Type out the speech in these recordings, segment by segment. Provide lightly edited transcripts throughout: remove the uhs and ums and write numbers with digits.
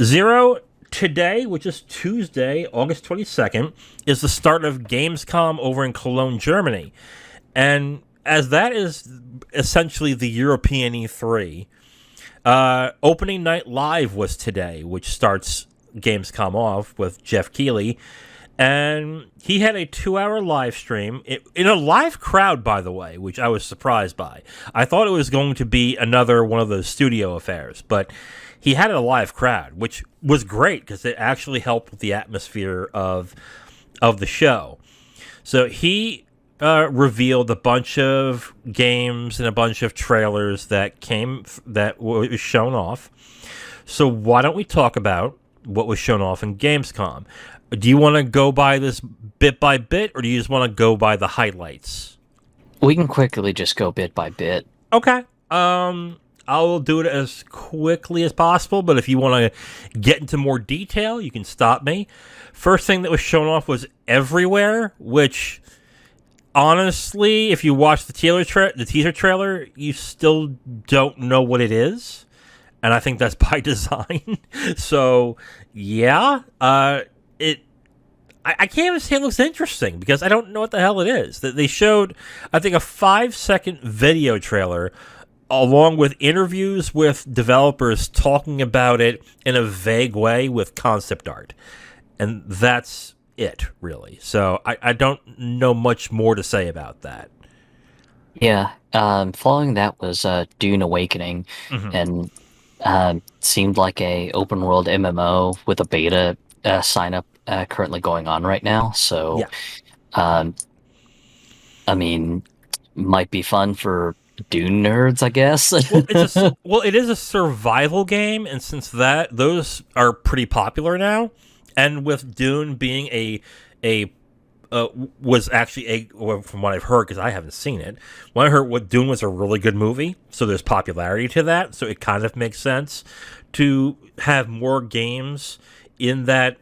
Zero, today, which is Tuesday, August 22nd, is the start of Gamescom over in Cologne, Germany. And as that is essentially the European E3, opening night live was today, which starts Gamescom off with Jeff Keighley. And he had a 2-hour live stream in a live crowd, by the way, which I was surprised by. I thought it was going to be another one of those studio affairs, but he had a live crowd, which was great because it actually helped with the atmosphere of the show. So he revealed a bunch of games and a bunch of trailers that was shown off. So why don't we talk about what was shown off in Gamescom? Do you want to go by this bit by bit, or do you just want to go by the highlights? We can quickly just go bit by bit. Okay. I will do it as quickly as possible, but if you want to get into more detail, you can stop me. First thing that was shown off was Everywhere, which, honestly, if you watch the teaser trailer, you still don't know what it is, and I think that's by design. So, yeah, I can't even say it looks interesting because I don't know what the hell it is. They showed, I think, a 5-second video trailer along with interviews with developers talking about it in a vague way with concept art. And that's it, really. So I don't know much more to say about that. Yeah, following that was Dune Awakening, and seemed like a open world MMO with a beta sign up currently going on right now. So, Yeah. I mean, might be fun for Dune nerds, I guess. Well, it is a survival game, and since those are pretty popular now, and with Dune being was actually from what I've heard, because I haven't seen it, when I heard what Dune was a really good movie, so there's popularity to that, so it kind of makes sense to have more games in that,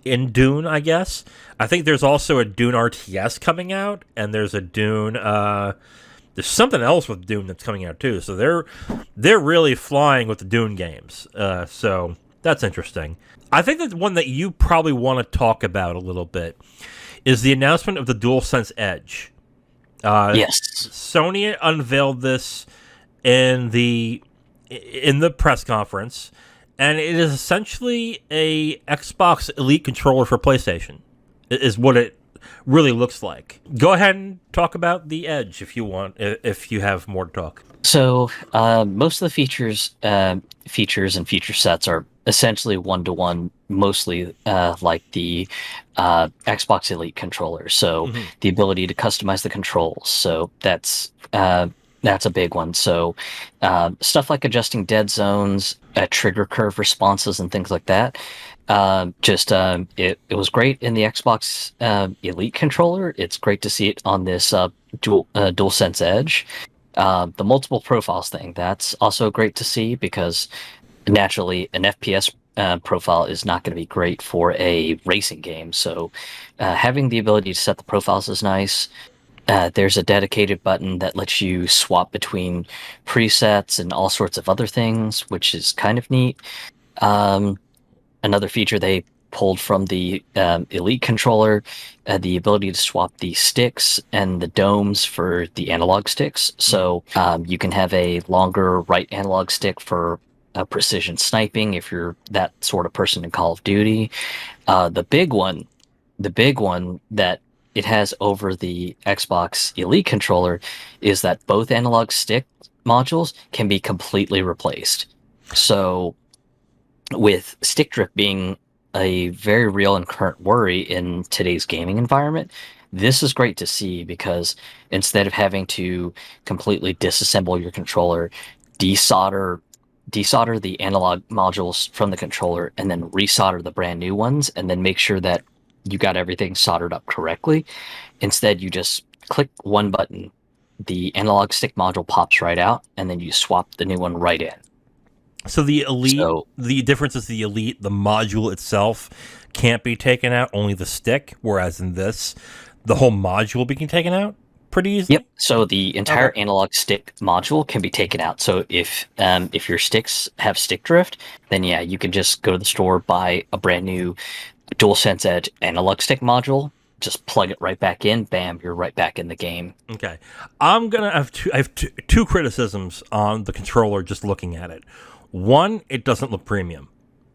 in Dune, I guess. I think there's also a Dune RTS coming out, and there's a Dune, there's something else with Dune that's coming out too, so they're really flying with the Dune games, so that's interesting. I think that one that you probably want to talk about a little bit is the announcement of the DualSense Edge. Yes. Sony unveiled this in the press conference, and it is essentially a Xbox Elite controller for PlayStation, is what it really looks like. Go ahead and talk about the Edge if you want, if you have more to talk. So most of the features and feature sets are essentially one-to-one, mostly like the Xbox Elite controller. So the ability to customize the controls. So that's a big one. So stuff like adjusting dead zones, trigger curve responses, and things like that. It was great in the Xbox Elite controller. It's great to see it on this DualSense Edge. The multiple profiles thing, that's also great to see because naturally an FPS profile is not going to be great for a racing game. So having the ability to set the profiles is nice. There's a dedicated button that lets you swap between presets and all sorts of other things, which is kind of neat. Another feature they pulled from the Elite controller, the ability to swap the sticks and the domes for the analog sticks. So you can have a longer right analog stick for precision sniping if you're that sort of person in Call of Duty. The big one that it has over the Xbox Elite controller is that both analog stick modules can be completely replaced. So with stick drift being a very real and current worry in today's gaming environment, this is great to see because instead of having to completely disassemble your controller, desolder the analog modules from the controller, and then resolder the brand new ones, and then make sure that you got everything soldered up correctly. Instead, you just click one button, the analog stick module pops right out, and then you swap the new one right in. So the Elite, the difference is the Elite, the module itself can't be taken out, only the stick, whereas in this, the whole module being taken out? pretty easily? Yep. So the entire Okay. analog stick module can be taken out. So if your sticks have stick drift, then yeah, you can just go to the store, buy a brand new DualSense Edge analog stick module, just plug it right back in, bam, you're right back in the game. Okay. I'm gonna have I have two criticisms on the controller just looking at it. One, it doesn't look premium.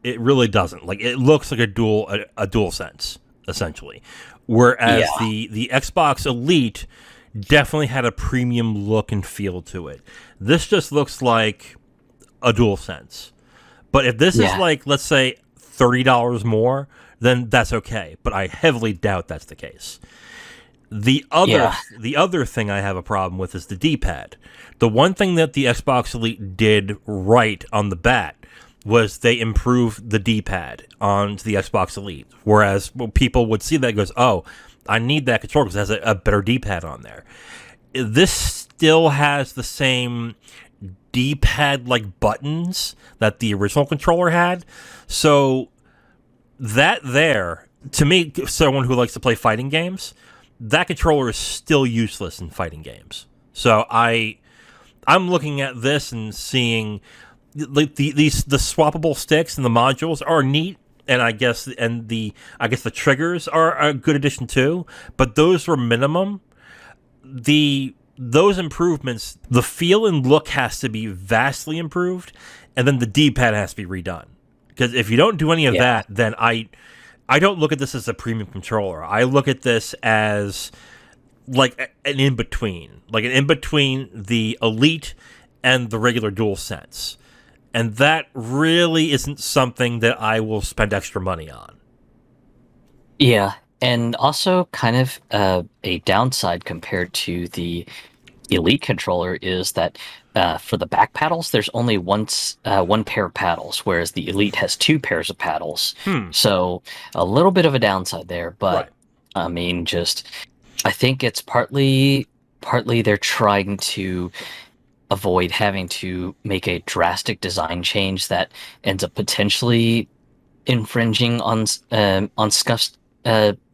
It really doesn't. Like, it looks like a DualSense, essentially. Whereas Yeah. the Xbox Elite definitely had a premium look and feel to it. This just looks like a DualSense. But if this is Yeah. like, let's say, $30 more, then that's okay. But I heavily doubt that's the case. Yeah. The other thing I have a problem with is the D-pad. The one thing that the Xbox Elite did right on the bat was they improved the D-pad on the Xbox Elite. Whereas people would see that and goes, oh, I need that controller because it has a better D-pad on there. This still has the same D-pad like buttons that the original controller had. So that there, to me, someone who likes to play fighting games, that controller is still useless in fighting games. So I'm looking at this and seeing like the swappable sticks and the modules are neat, and I guess the triggers are a good addition too. But those were minimum. Those improvements, the feel and look has to be vastly improved, and then the D-pad has to be redone. Because if you don't do any of that, then I don't look at this as a premium controller. I look at this as like an in-between. Like an in-between the Elite and the regular DualSense. And that really isn't something that I will spend extra money on. Yeah. And also kind of a downside compared to the Elite controller is that for the back paddles, there's only one pair of paddles, whereas the Elite has two pairs of paddles. So a little bit of a downside there, but Right. I mean, I think it's partly they're trying to avoid having to make a drastic design change that ends up potentially infringing on Scuff's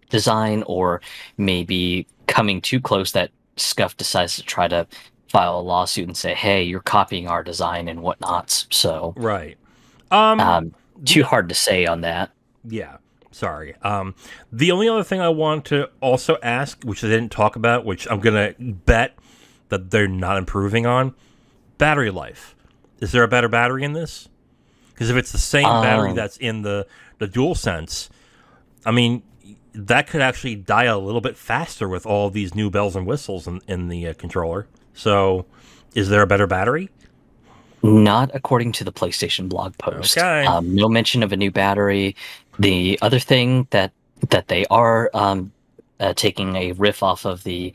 design, or maybe coming too close that Scuff decides to try to file a lawsuit and say, hey, you're copying our design and whatnots. So Right. too hard to say on that. Yeah. Sorry. The only other thing I want to also ask, which I didn't talk about, which I'm going to bet that they're not improving on, battery life. Is there a better battery in this? Because if it's the same battery that's in the DualSense, I mean, that could actually die a little bit faster with all these new bells and whistles in the controller. So, is there a better battery? Not according to the PlayStation blog post. Okay. No mention of a new battery. The other thing that they are taking a riff off of the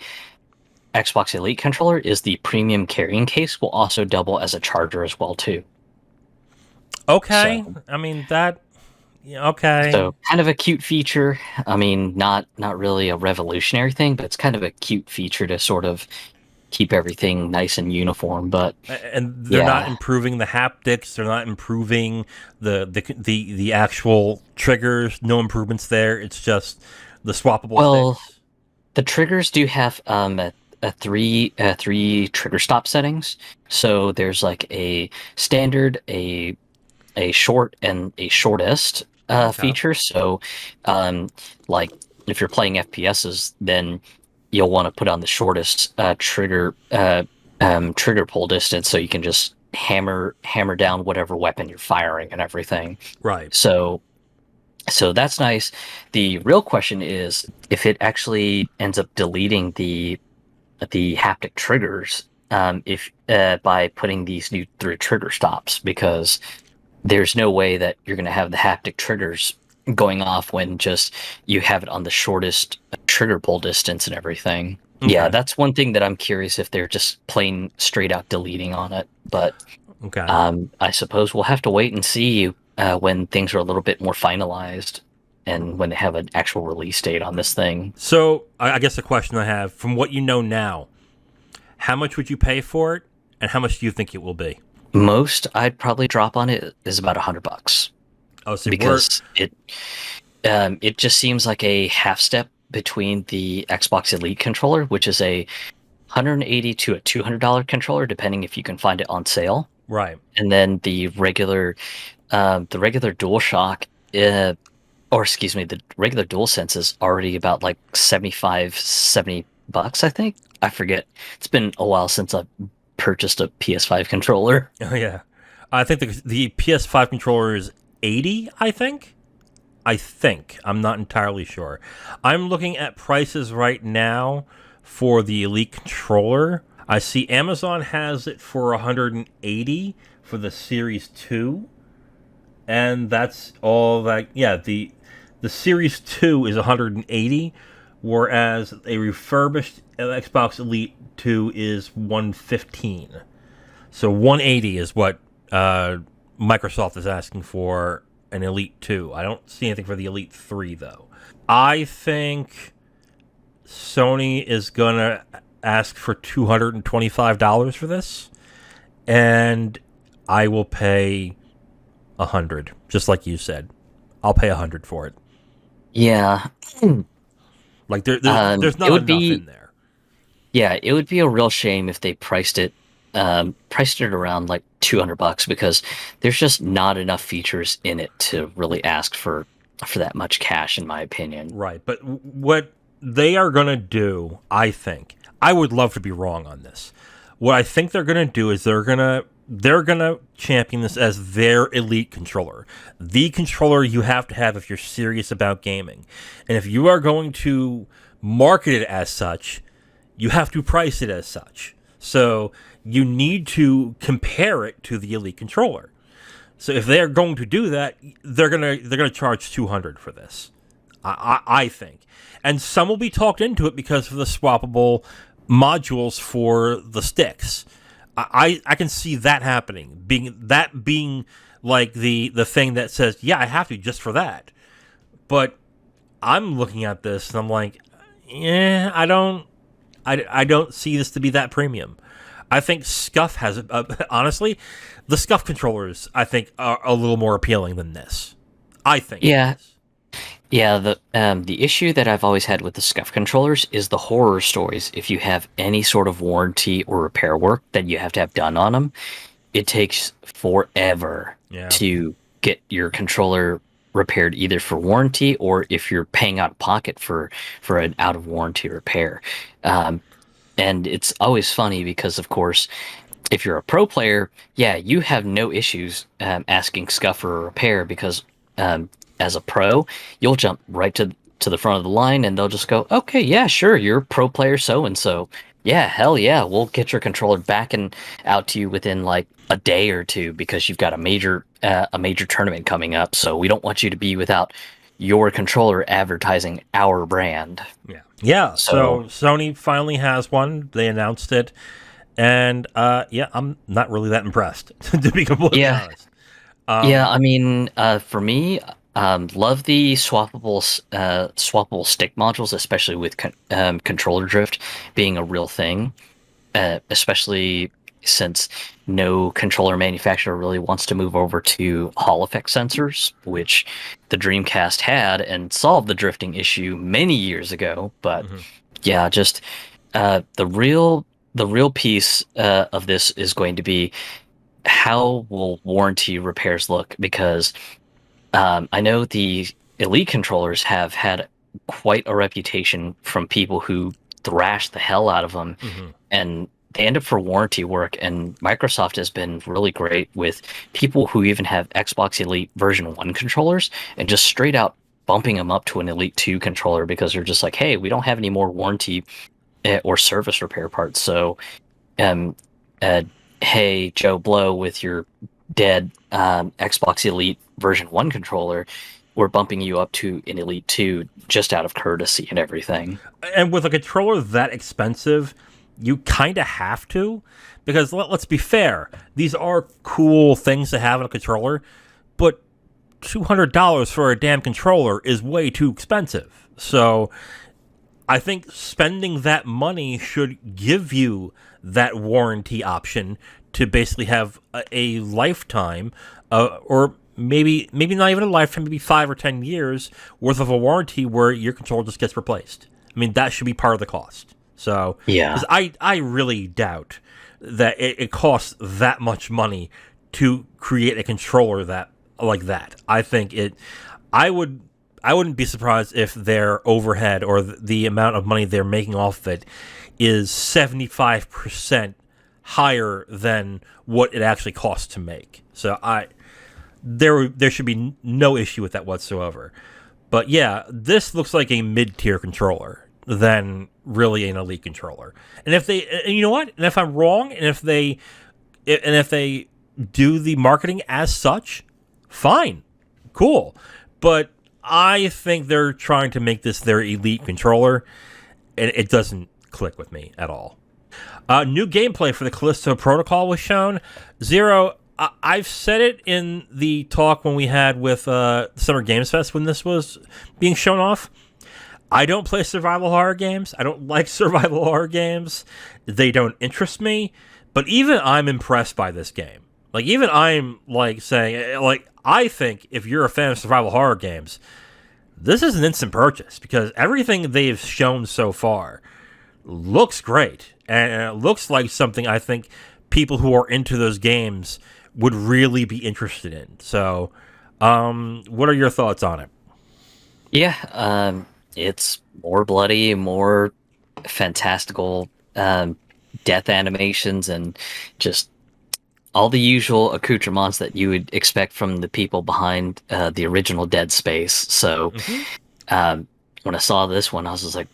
Xbox Elite controller is the premium carrying case will also double as a charger as well too. Okay. So, I mean that. Yeah, okay. So kind of a cute feature. I mean, not really a revolutionary thing, but it's kind of a cute feature to sort of keep everything nice and uniform. But And they're not improving the haptics. They're not improving the actual triggers. No improvements there. It's just the swappable sticks. The triggers do have three trigger stop settings. So there's like a standard, a short, and a shortest feature. So like if you're playing FPSs, then you'll want to put on the shortest trigger pull distance, so you can just hammer down whatever weapon you're firing and everything. Right. So that's nice. The real question is if it actually ends up deleting the haptic triggers if by putting these new 3 trigger stops, because there's no way that you're going to have the haptic triggers going off when just you have it on the shortest trigger pull distance and everything. Okay. Yeah, that's one thing that I'm curious if they're just plain straight out deleting on it. But okay. I suppose we'll have to wait and see when things are a little bit more finalized and when they have an actual release date on this thing. So I guess the question I have, from what you know now, how much would you pay for it, and how much do you think it will be? Most I'd probably drop on it is about $100. Oh, so because it just seems like a half step between the Xbox Elite controller, which is a $180 to a $200 controller, depending if you can find it on sale. Right. And then the regular DualShock, or excuse me, the regular DualSense is already about like $70 bucks, I think. I forget. It's been a while since I've purchased a PS5 controller. Oh yeah, I think the PS5 controller is 80. I think. I'm not entirely sure. I'm looking at prices right now for the Elite controller. I see Amazon has it for 180 for the Series 2. And that's all that, yeah, the Series 2 is 180, whereas a refurbished Xbox Elite 2 is 115. So 180 is what Microsoft is asking for an Elite 2. I don't see anything for the Elite 3, though. I think Sony is going to ask for $225 for this, and I will pay 100, just like you said. I'll pay 100 for it. Yeah. Like there's not enough in there. Yeah, it would be a real shame if they priced it around like $200, because there's just not enough features in it to really ask for that much cash, in my opinion. Right, but what they are going to do, I think, I would love to be wrong on this. What I think they're going to do is they're going to champion this as their Elite controller. The controller you have to have if you're serious about gaming. And if you are going to market it as such, you have to price it as such. So you need to compare it to the Elite controller. So if they're going to do that, they're gonna charge $200 for this. I think. And some will be talked into it because of the swappable modules for the sticks. I can see that happening, being like the thing that says, yeah, I have to just for that. But I'm looking at this and I'm like, yeah, I don't see this to be that premium. I think Scuff has honestly, the Scuff controllers I think are a little more appealing than this. I think. Yeah. Yeah, the issue that I've always had with the Scuff controllers is the horror stories. If you have any sort of warranty or repair work that you have to have done on them, it takes forever to get your controller repaired, either for warranty or if you're paying out of pocket for an out of warranty repair. And it's always funny because, of course, if you're a pro player, yeah, you have no issues asking Scuff for a repair because as a pro, you'll jump right to the front of the line and they'll just go, okay, yeah, sure, you're pro player so-and-so. Yeah, hell yeah, we'll get your controller back and out to you within like a day or two because you've got a major tournament coming up, so we don't want you to be without your controller advertising our brand. Yeah. So Sony finally has one. They announced it. And I'm not really that impressed, to be completely honest. I mean, for me, love the swappable stick modules, especially with controller drift being a real thing, especially since no controller manufacturer really wants to move over to Hall effect sensors, which the Dreamcast had and solved the drifting issue many years ago. But just the real piece of this is going to be how will warranty repairs look, because I know the Elite controllers have had quite a reputation from people who thrash the hell out of them, and they end up for warranty work, and Microsoft has been really great with people who even have Xbox Elite version 1 controllers and just straight out bumping them up to an Elite 2 controller because they're just like, hey, we don't have any more warranty or service repair parts, so hey, Joe Blow, with your dead Xbox Elite version 1 controller, we're bumping you up to an Elite 2 just out of courtesy and everything. And with a controller that expensive, you kind of have to, because let's be fair, these are cool things to have in a controller, but $200 for a damn controller is way too expensive. So I think spending that money should give you that warranty option to basically have a lifetime, or maybe not even a lifetime, maybe 5 or 10 years worth of a warranty where your controller just gets replaced. I mean, that should be part of the cost. So, Yeah. because I really doubt that it costs that much money to create a controller that like that. I think I wouldn't be surprised if their overhead or the amount of money they're making off it is 75% higher than what it actually costs to make. So there should be no issue with that whatsoever. But yeah, this looks like a mid-tier controller than really an elite controller. And you know what? And if I'm wrong, and if they do the marketing as such, fine, cool. But I think they're trying to make this their elite controller, and it doesn't click with me at all. New gameplay for the Callisto Protocol was shown. Zero, I've said it in the talk when we had with Summer Games Fest when this was being shown off. I don't play survival horror games. I don't like survival horror games. They don't interest me. But even I'm impressed by this game. Like, even I'm, like, saying, like, I think if you're a fan of survival horror games, this is an instant purchase because everything they've shown so far looks great. And it looks like something I think people who are into those games would really be interested in. So, what are your thoughts on it? Yeah, it's more bloody, more fantastical death animations, and just all the usual accoutrements that you would expect from the people behind the original Dead Space. So when I saw this one, I was just like,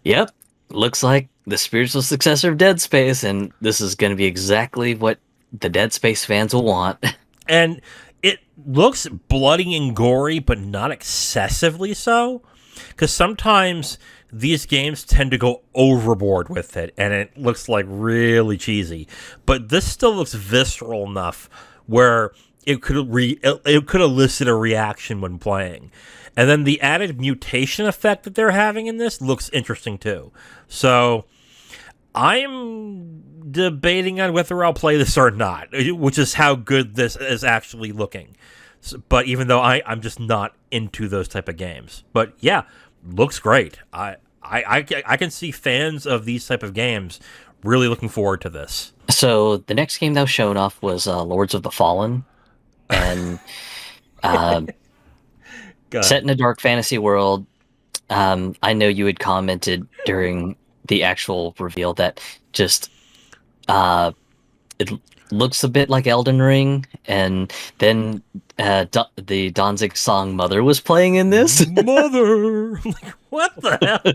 yep, looks like the spiritual successor of Dead Space, and this is going to be exactly what the Dead Space fans will want. And it looks bloody and gory, but not excessively so. Because sometimes these games tend to go overboard with it, and it looks like really cheesy. But this still looks visceral enough where it could elicit a reaction when playing. And then the added mutation effect that they're having in this looks interesting too. So I'm debating on whether I'll play this or not, which is how good this is actually looking. But even though I'm just not into those type of games. But yeah, looks great. I can see fans of these type of games really looking forward to this. So the next game that was shown off was Lords of the Fallen, and set in a dark fantasy world. I know you had commented during the actual reveal that just it looks a bit like Elden Ring, and then the Danzig song "Mother" was playing in this. Mother, like, what the hell?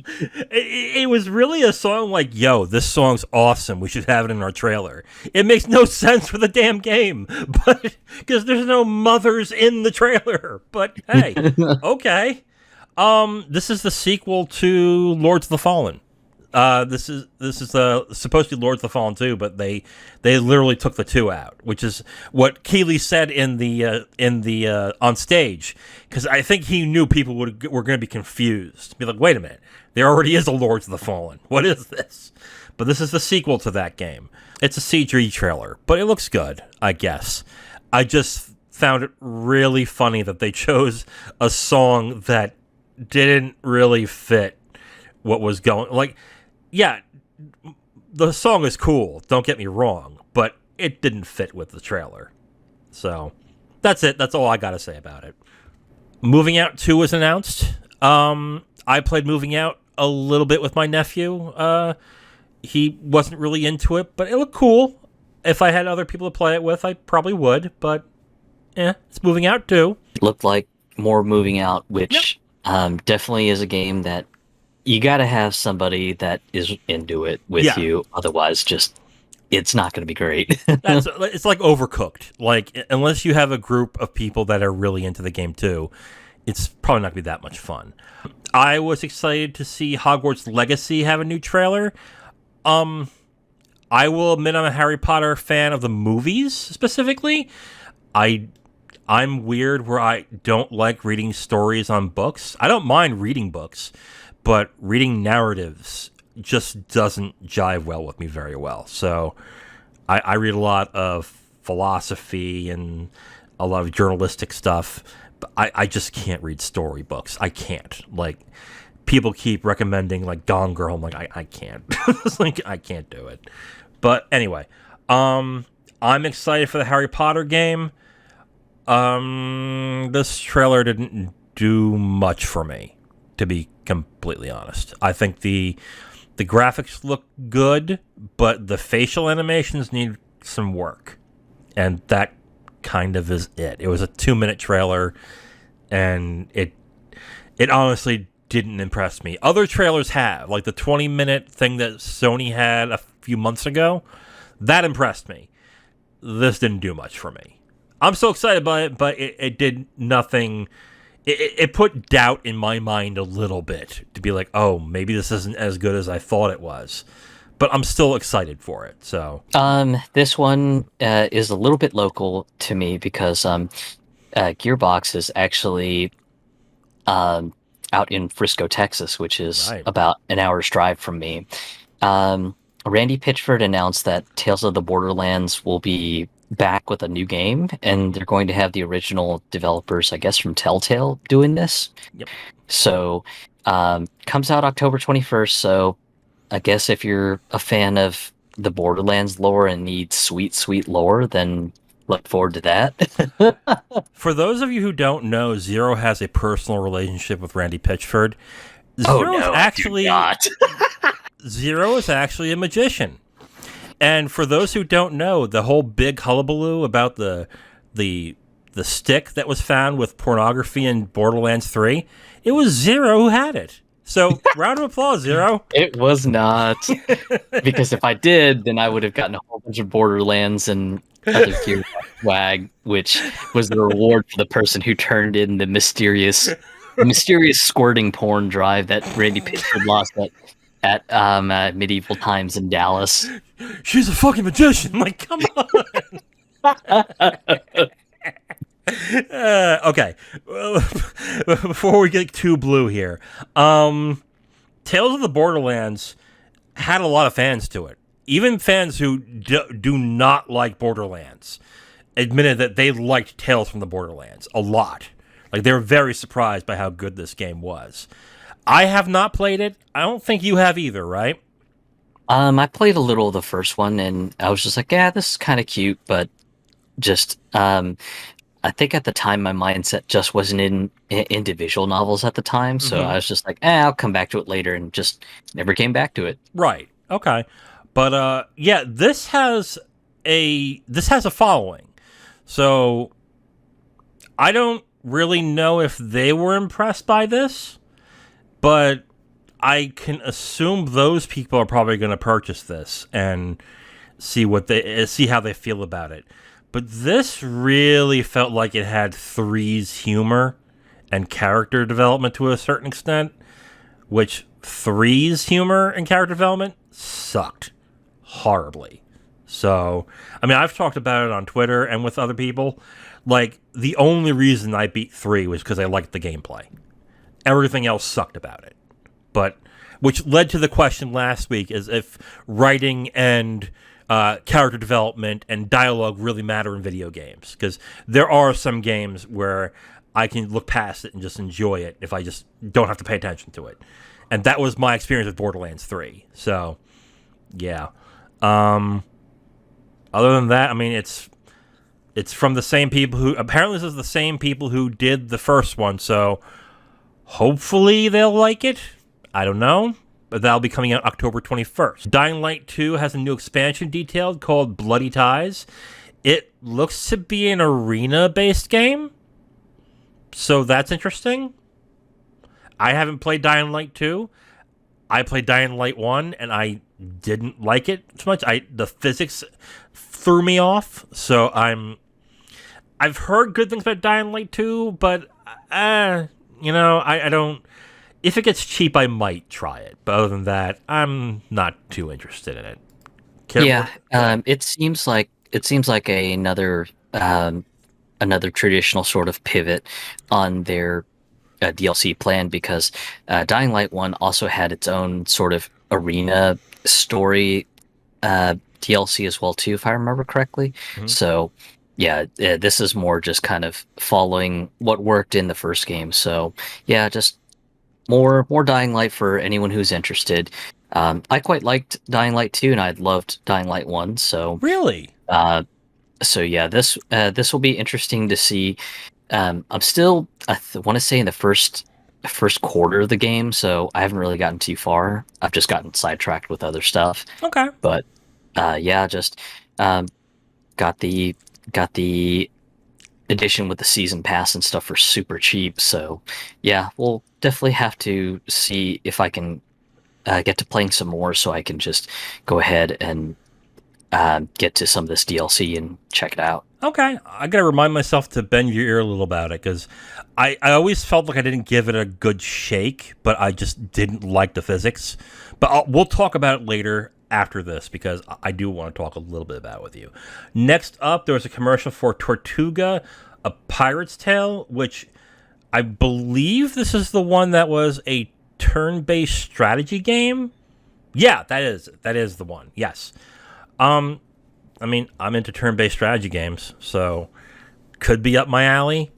It was really a song like, "Yo, this song's awesome. We should have it in our trailer." It makes no sense for the damn game, but because there's no mothers in the trailer. But hey, okay. This is the sequel to Lords of the Fallen. This is supposed to be Lords of the Fallen 2, but they literally took the 2 out, which is what Keighley said in the on stage, because I think he knew people were going to be confused, be like, wait a minute, there already is a Lords of the Fallen. What is this? But this is the sequel to that game. It's a CG trailer, but it looks good, I guess. I just found it really funny that they chose a song that didn't really fit what was going, like. Yeah, the song is cool, don't get me wrong, but it didn't fit with the trailer. So, that's it. That's all I gotta say about it. Moving Out 2 was announced. I played Moving Out a little bit with my nephew. He wasn't really into it, but it looked cool. If I had other people to play it with, I probably would, but it's Moving Out 2. It looked like more Moving Out, which definitely is a game that you got to have somebody that is into it with you. Otherwise, it's not going to be great. It's like Overcooked. Like, unless you have a group of people that are really into the game too, it's probably not going to be that much fun. I was excited to see Hogwarts Legacy have a new trailer. I will admit I'm a Harry Potter fan of the movies specifically. I'm weird where I don't like reading stories on books. I don't mind reading books, but reading narratives just doesn't jive well with me very well. So I read a lot of philosophy and a lot of journalistic stuff, but I just can't read storybooks. I can't. Like, people keep recommending like Gone Girl. I'm like, I can't. It's like I can't do it. But anyway, I'm excited for the Harry Potter game. This trailer didn't do much for me, to be completely honest. I think the graphics look good, but the facial animations need some work. And that kind of is it. It was a 2-minute trailer, and it honestly didn't impress me. Other trailers have, like the 20-minute thing that Sony had a few months ago. That impressed me. This didn't do much for me. I'm so excited by it, but it did nothing. It put doubt in my mind a little bit to be like, oh, maybe this isn't as good as I thought it was. But I'm still excited for it. So this one is a little bit local to me because Gearbox is actually out in Frisco, Texas, which is about an hour's drive from me. Randy Pitchford announced that Tales of the Borderlands will be back with a new game, and they're going to have the original developers, I guess, from Telltale doing this. Yep. So comes out October 21st, so I guess if you're a fan of the Borderlands lore and need sweet, sweet lore, then look forward to that. For those of you who don't know, Zero has a personal relationship with Randy Pitchford. Zero is actually a magician. And for those who don't know, the whole big hullabaloo about the stick that was found with pornography in Borderlands 3, it was Zero who had it. So, round of applause, Zero. It was not. Because if I did, then I would have gotten a whole bunch of Borderlands and other gear swag, which was the reward for the person who turned in the mysterious squirting porn drive that Randy Pitchford lost at medieval times in Dallas. She's a fucking magician. Like, come on. Okay. Before we get too blue here, Tales of the Borderlands had a lot of fans to it. Even fans who do not like Borderlands admitted that they liked Tales from the Borderlands a lot. Like, they were very surprised by how good this game was. I have not played it. I don't think you have either, right? I played a little of the first one, and I was just like, yeah, this is kind of cute, but just, I think at the time my mindset just wasn't into visual novels at the time, so I was just like, I'll come back to it later, and just never came back to it. Right. Okay. But yeah, this has a following. So I don't really know if they were impressed by this, but I can assume those people are probably going to purchase this and see how they feel about it. But this really felt like it had Three's humor and character development to a certain extent, which Three's humor and character development sucked horribly. So, I mean, I've talked about it on Twitter and with other people. Like, the only reason I beat 3 was because I liked the gameplay. Everything else sucked about it. But, which led to the question last week, is if writing and character development and dialogue really matter in video games. Because there are some games where I can look past it and just enjoy it if I just don't have to pay attention to it. And that was my experience with Borderlands 3. So, yeah. Other than that, I mean, it's from the same people who... Apparently, this is the same people who did the first one, so hopefully they'll like it. I don't know. But that'll be coming out October 21st. Dying Light 2 has a new expansion detailed called Bloody Ties. It looks to be an arena-based game, so that's interesting. I haven't played Dying Light 2. I played Dying Light 1, and I didn't like it too much. The physics threw me off, so I've heard good things about Dying Light 2, but, I don't... If it gets cheap, I might try it. But other than that, I'm not too interested in it. It seems like another traditional sort of pivot on their DLC plan, because Dying Light 1 also had its own sort of arena story DLC as well too, if I remember correctly. Mm-hmm. So yeah, this is more just kind of following what worked in the first game. So yeah, just more Dying Light for anyone who's interested. I quite liked Dying Light 2, and I loved Dying Light 1. So Really? yeah, this will be interesting to see. I'm still want to say in the first quarter of the game, so I haven't really gotten too far. I've just gotten sidetracked with other stuff. Okay. But yeah, just got the edition with the season pass and stuff for super cheap. So yeah, we'll definitely have to see if I can get to playing some more, so I can just go ahead and get to some of this DLC and check it out. Okay, I gotta remind myself to bend your ear a little about it, because I always felt like I didn't give it a good shake, but I just didn't like the physics. But we'll talk about it later after this, because I do want to talk a little bit about it with you. Next up, there was a commercial for Tortuga, A Pirate's Tale, which I believe this is the one that was a turn-based strategy game. Yeah, that is the one. Yes. I mean, I'm into turn-based strategy games, so could be up my alley,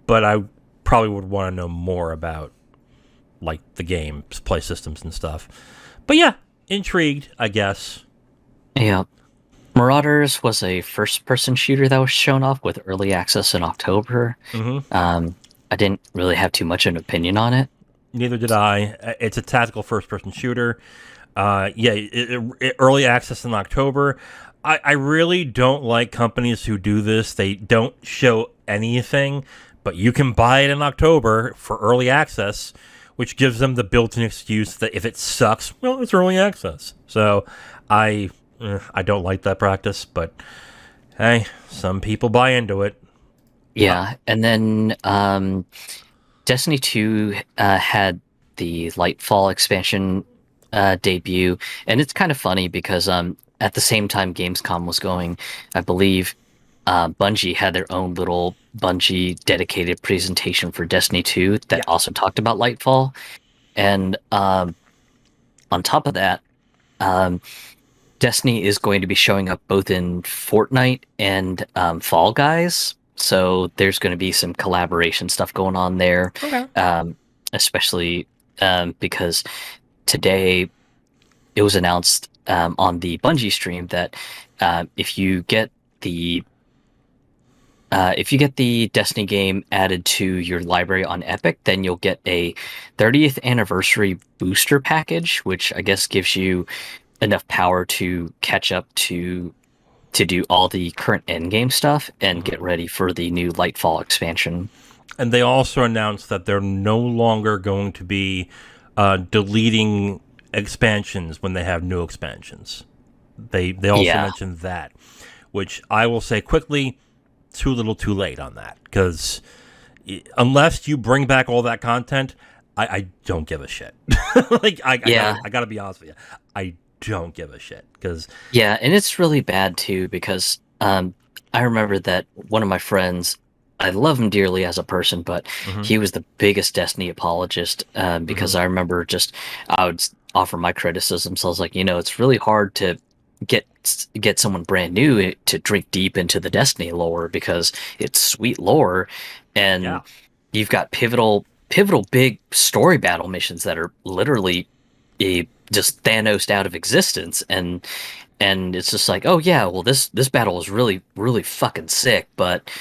but I probably would want to know more about, like, the game's play systems and stuff. But yeah, intrigued, I guess. Yeah. Marauders was a first-person shooter that was shown off with early access in October. Mm-hmm. I didn't really have too much of an opinion on it. Neither did I. It's a tactical first-person shooter. Early access in October. I really don't like companies who do this. They don't show anything, but you can buy it in October for early access, which gives them the built-in excuse that if it sucks, well, it's early access. So I don't like that practice, but hey, some people buy into it. Yeah, and then Destiny 2 had the Lightfall expansion debut, and it's kind of funny because at the same time Gamescom was going, I believe Bungie had their own little Bungie dedicated presentation for Destiny 2 that also talked about Lightfall. And on top of that, Destiny is going to be showing up both in Fortnite and Fall Guys. So there's going to be some collaboration stuff going on there. Okay. Especially because today it was announced on the Bungie stream that if you get the Destiny game added to your library on Epic, then you'll get a 30th anniversary booster package, which I guess gives you enough power to catch up to do all the current endgame stuff and get ready for the new Lightfall expansion. And they also announced that they're no longer going to be deleting expansions when they have new expansions. They also mentioned that, which I will say quickly, too little too late on that, because unless you bring back all that content, I don't give a shit. I gotta be honest with you, I don't give a shit, because and it's really bad too, because I remember that one of my friends, I love him dearly as a person, but he was the biggest Destiny apologist, because I remember I would offer my criticisms. So I was like, it's really hard to get someone brand new to drink deep into the Destiny lore, because it's sweet lore, and you've got pivotal big story battle missions that are literally just Thanos out of existence, and it's just like, oh yeah, well this battle was really really fucking sick, but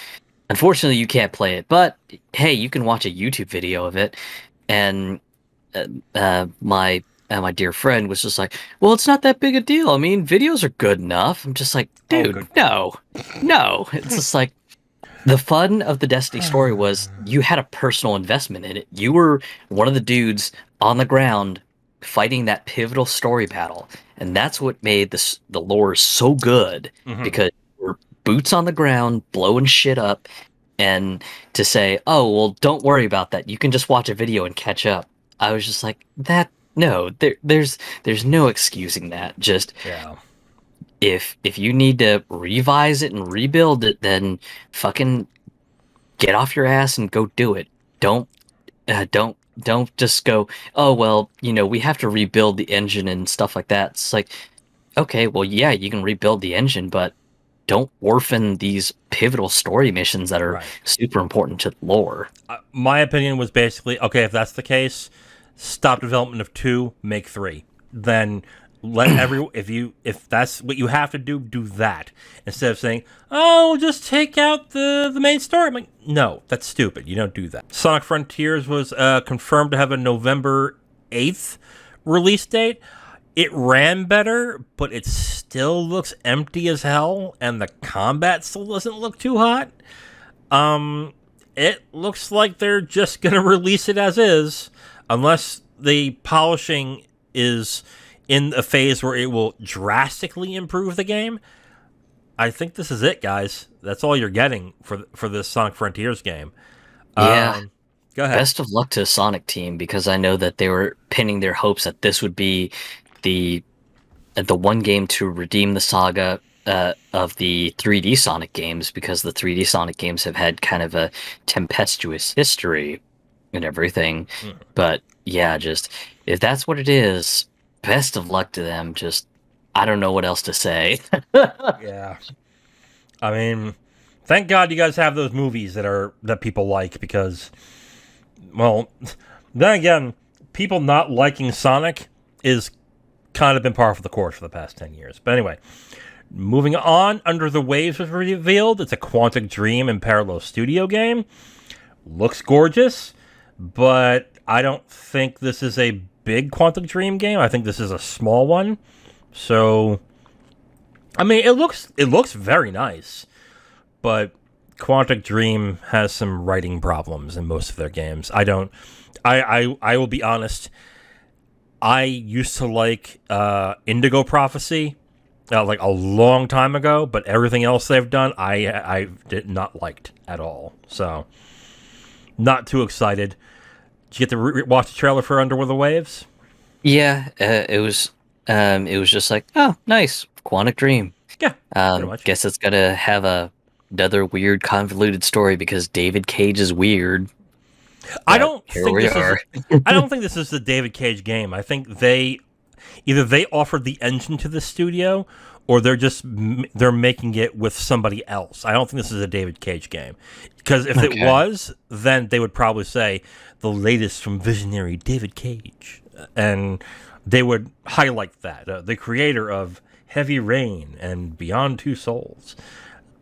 unfortunately you can't play it. But hey, you can watch a YouTube video of it. And my dear friend was just like, well, it's not that big a deal. I mean, videos are good enough. I'm just like, dude, no. It's just like, the fun of the Destiny story was you had a personal investment in it. You were one of the dudes on the ground fighting that pivotal story battle. And that's what made the lore so good, because you were boots on the ground, blowing shit up. And to say, oh, well, don't worry about that, you can just watch a video and catch up. I was just like, no, there's no excusing that. Just if you need to revise it and rebuild it, then fucking get off your ass and go do it. Don't just go, oh well, we have to rebuild the engine and stuff like that. It's like, okay, well, yeah, you can rebuild the engine, but don't orphan these pivotal story missions that are super important to the lore. My opinion was basically, okay, if that's the case, stop development of 2, make 3. Then let if that's what you have to do, do that instead of saying, "Oh, just take out the main story." I'm like, no, that's stupid. You don't do that. Sonic Frontiers was confirmed to have a November 8th release date. It ran better, but it still looks empty as hell, and the combat still doesn't look too hot. It looks like they're just gonna release it as is, unless the polishing is in a phase where it will drastically improve the game. I think this is it, guys. That's all you're getting for this Sonic Frontiers game. Yeah. Go ahead. Best of luck to the Sonic team, because I know that they were pinning their hopes that this would be the one game to redeem the saga of the 3D Sonic games, because the 3D Sonic games have had kind of a tempestuous history and everything. But yeah, just if that's what it is, best of luck to them. Just, I don't know what else to say. Yeah. I mean, thank God you guys have those movies that people like, because, well, then again, people not liking Sonic is kind of been par for the course for the past 10 years. But anyway, moving on, Under the Waves was revealed. It's a Quantic Dream and Parallel Studio game. Looks gorgeous, but I don't think this is a big Quantic Dream game. I think this is a small one. So, I mean, it looks very nice, but Quantic Dream has some writing problems in most of their games. I will be honest. I used to like Indigo Prophecy, like a long time ago, but everything else they've done, I did not liked at all. So, not too excited. Did you get to watch the trailer for Under the Waves? Yeah, it was just like, oh, nice, Quantic Dream. Yeah, pretty much. Guess it's gonna have another weird, convoluted story because David Cage is weird. I don't think this is the David Cage game. I think either they offered the engine to the studio, or they're making it with somebody else. I don't think this is a David Cage game, because if it was, then they would probably say the latest from visionary David Cage, and they would highlight that, the creator of Heavy Rain and Beyond Two Souls.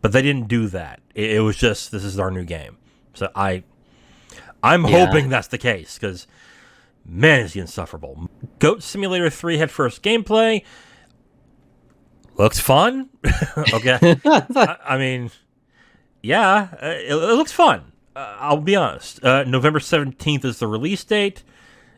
But they didn't do that. It was just, this is our new game. So I'm hoping that's the case, because, man, is he insufferable. Goat Simulator 3 had first gameplay. Looks fun. Okay. I mean, yeah, it looks fun. I'll be honest. November 17th is the release date.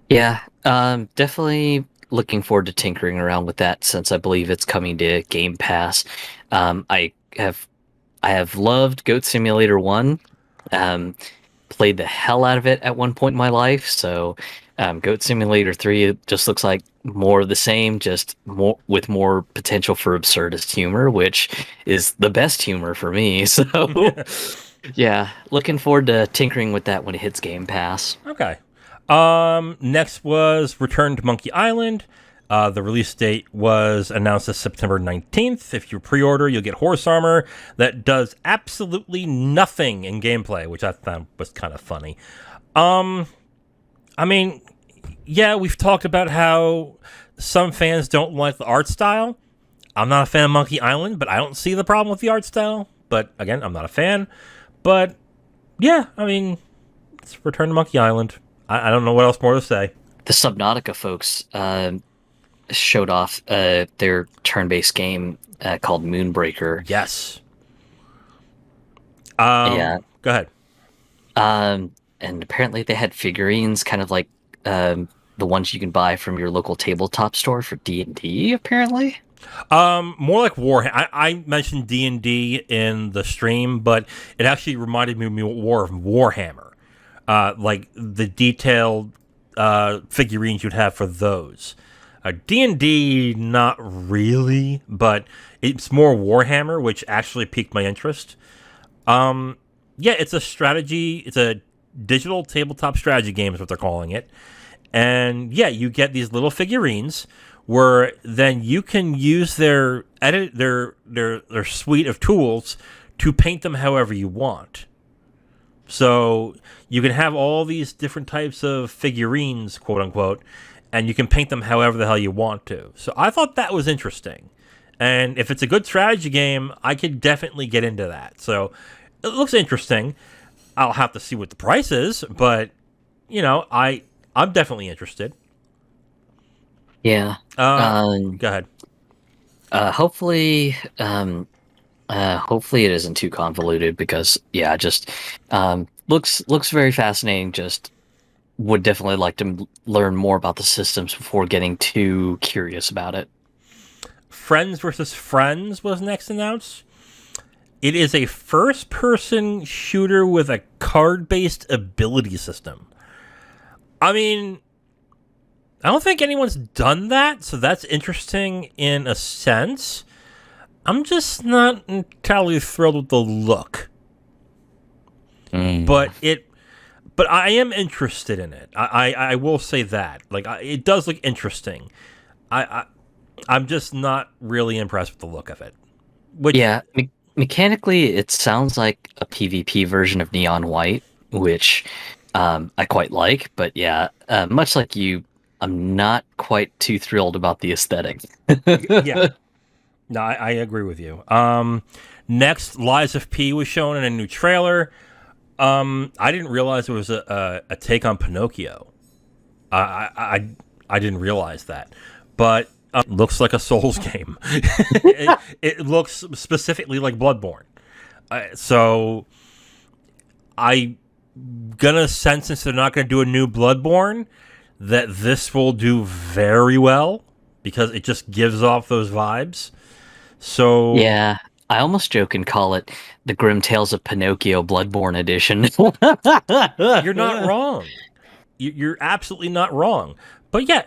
Yeah, definitely looking forward to tinkering around with that, since I believe it's coming to Game Pass. I have loved Goat Simulator 1. Played the hell out of it at one point in my life, so Goat Simulator 3 just looks like more of the same, just more with more potential for absurdist humor, which is the best humor for me. So yeah, looking forward to tinkering with that when it hits Game Pass. Okay. Next was Return to Monkey Island. The release date was announced as September 19th. If you pre-order, you'll get horse armor that does absolutely nothing in gameplay, which I found was kind of funny. I mean, yeah, we've talked about how some fans don't like the art style. I'm not a fan of Monkey Island, but I don't see the problem with the art style. But again, I'm not a fan. But yeah, I mean, it's Return to Monkey Island. I don't know what else more to say. The Subnautica folks showed off their turn-based game called Moonbreaker. Yes. Yeah. Go ahead. And apparently they had figurines, kind of like the ones you can buy from your local tabletop store for D&D, apparently. More like Warhammer. I mentioned D&D in the stream, but it actually reminded me more of Warhammer. Like the detailed figurines you'd have for those. D&D, not really, but it's more Warhammer, which actually piqued my interest. Yeah, it's a strategy. It's a digital tabletop strategy game is what they're calling it. And yeah, you get these little figurines where then you can use their suite of tools to paint them however you want. So you can have all these different types of figurines, quote unquote, and you can paint them however the hell you want to. So I thought that was interesting. And if it's a good strategy game, I could definitely get into that. So it looks interesting. I'll have to see what the price is, but I'm definitely interested. Yeah. Go ahead. Hopefully, hopefully it isn't too convoluted because just looks very fascinating. Just would definitely like to learn more about the systems before getting too curious about it. Friends vs. Friends was next announced. It is a first-person shooter with a card-based ability system. I mean, I don't think anyone's done that, so that's interesting in a sense. I'm just not entirely thrilled with the look. But I am interested in it. I will say that. It does look interesting. I'm just not really impressed with the look of it. Mechanically, it sounds like a PvP version of Neon White, which I quite like. But much like you, I'm not quite too thrilled about the aesthetic. Yeah. No, I agree with you. Next, Lies of P was shown in a new trailer. I didn't realize it was a take on Pinocchio. I didn't realize that. But looks like a Souls game. It looks specifically like Bloodborne. So I'm gonna sense, since they're not gonna do a new Bloodborne, that this will do very well because it just gives off those vibes. So yeah, I almost joke and call it the Grim Tales of Pinocchio Bloodborne edition. You're not wrong. You're absolutely not wrong. But yeah,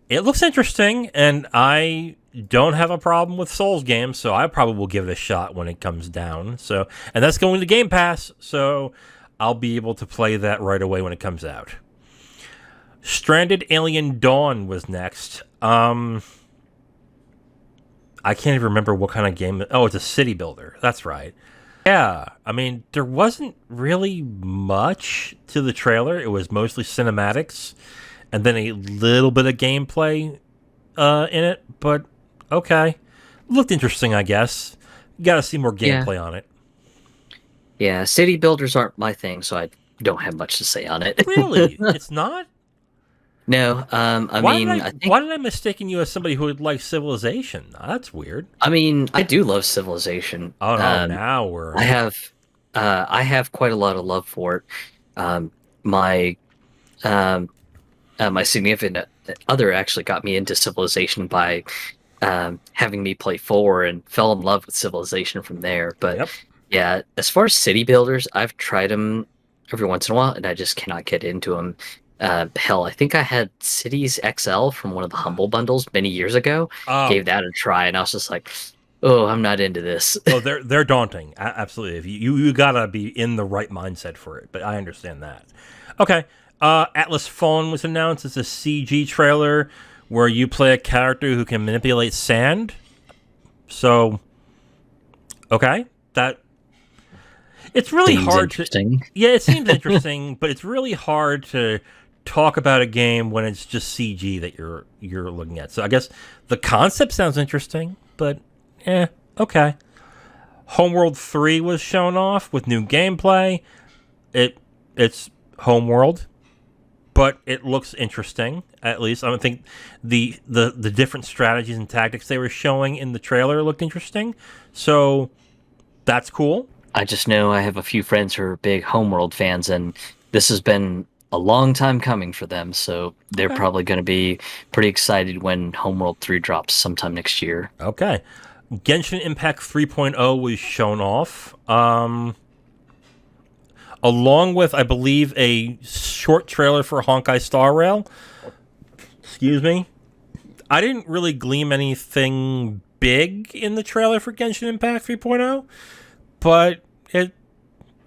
it looks interesting, and I don't have a problem with Souls games, so I probably will give it a shot when it comes down. So, and that's going to Game Pass, so I'll be able to play that right away when it comes out. Stranded Alien Dawn was next. I can't even remember what kind of game. Oh, it's a city builder. That's right. Yeah, I mean, there wasn't really much to the trailer. It was mostly cinematics and then a little bit of gameplay in it. But, okay. Looked interesting, I guess. You got to see more gameplay on it. Yeah, city builders aren't my thing, so I don't have much to say on it. Really? It's not? No, why did I mistaken you as somebody who would like Civilization? That's weird. I mean, I do love Civilization. Oh no, now we're. I have quite a lot of love for it. My significant other actually got me into Civilization by having me play 4 and fell in love with Civilization from there. But yeah, as far as city builders, I've tried them every once in a while, and I just cannot get into them. Hell, I think I had Cities XL from one of the Humble bundles many years ago. Gave that a try, and I was just like, "Oh, I'm not into this." Oh, they're daunting. Absolutely, if you gotta be in the right mindset for it. But I understand that. Okay, Atlas Fallen was announced as a CG trailer where you play a character who can manipulate sand. So, okay, it's really hard to. Yeah, it seems interesting, but it's really hard to talk about a game when it's just CG that you're looking at. So I guess the concept sounds interesting, but okay. Homeworld 3 was shown off with new gameplay. It's Homeworld, but it looks interesting. At least I don't think the different strategies and tactics they were showing in the trailer looked interesting. So that's cool. I just know I have a few friends who are big Homeworld fans, and this has been a long time coming for them, so they're probably going to be pretty excited when Homeworld 3 drops sometime next year. Okay. Genshin Impact 3.0 was shown off, along with, I believe, a short trailer for Honkai Star Rail. Excuse me. I didn't really glean anything big in the trailer for Genshin Impact 3.0, but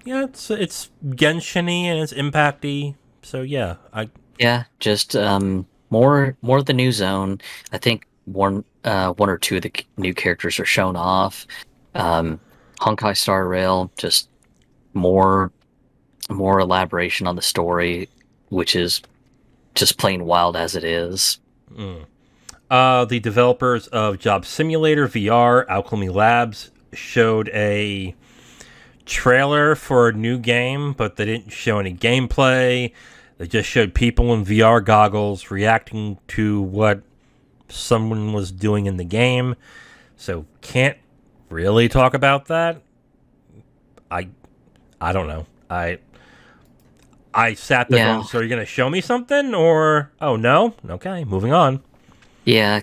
it's Genshin-y and it's Impact-y. So just more of the new zone. I think one or two of the new characters are shown off. Honkai Star Rail, just more more elaboration on the story, which is just plain wild as it is. The developers of Job Simulator VR, Alchemy Labs, showed a trailer for a new game, but they didn't show any gameplay. They just showed people in VR goggles reacting to what someone was doing in the game. So can't really talk about that. I don't know. I sat there going, so you're going to show me something? Or, oh no? Okay, moving on. Yeah,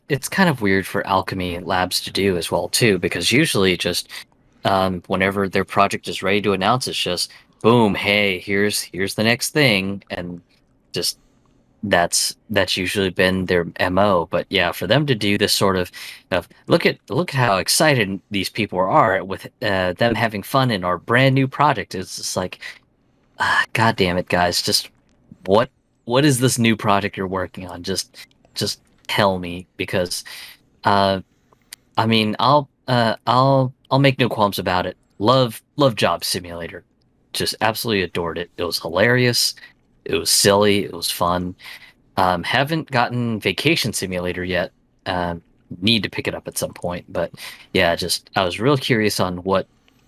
it's kind of weird for Alchemy Labs to do as well, too, because usually just whenever their project is ready to announce, it's just, boom, hey, here's the next thing, and just that's usually been their MO. But yeah, for them to do this sort of look at how excited these people are with them having fun in our brand new project, it's just like, God damn it, guys, just what is this new project you're working on? Just tell me, because I mean, I'll make no qualms about it. Love Job Simulator. Just absolutely adored it. It was hilarious. It was silly. It was fun. Haven't gotten Vacation Simulator yet. Need to pick it up at some point. But yeah, I was real curious on what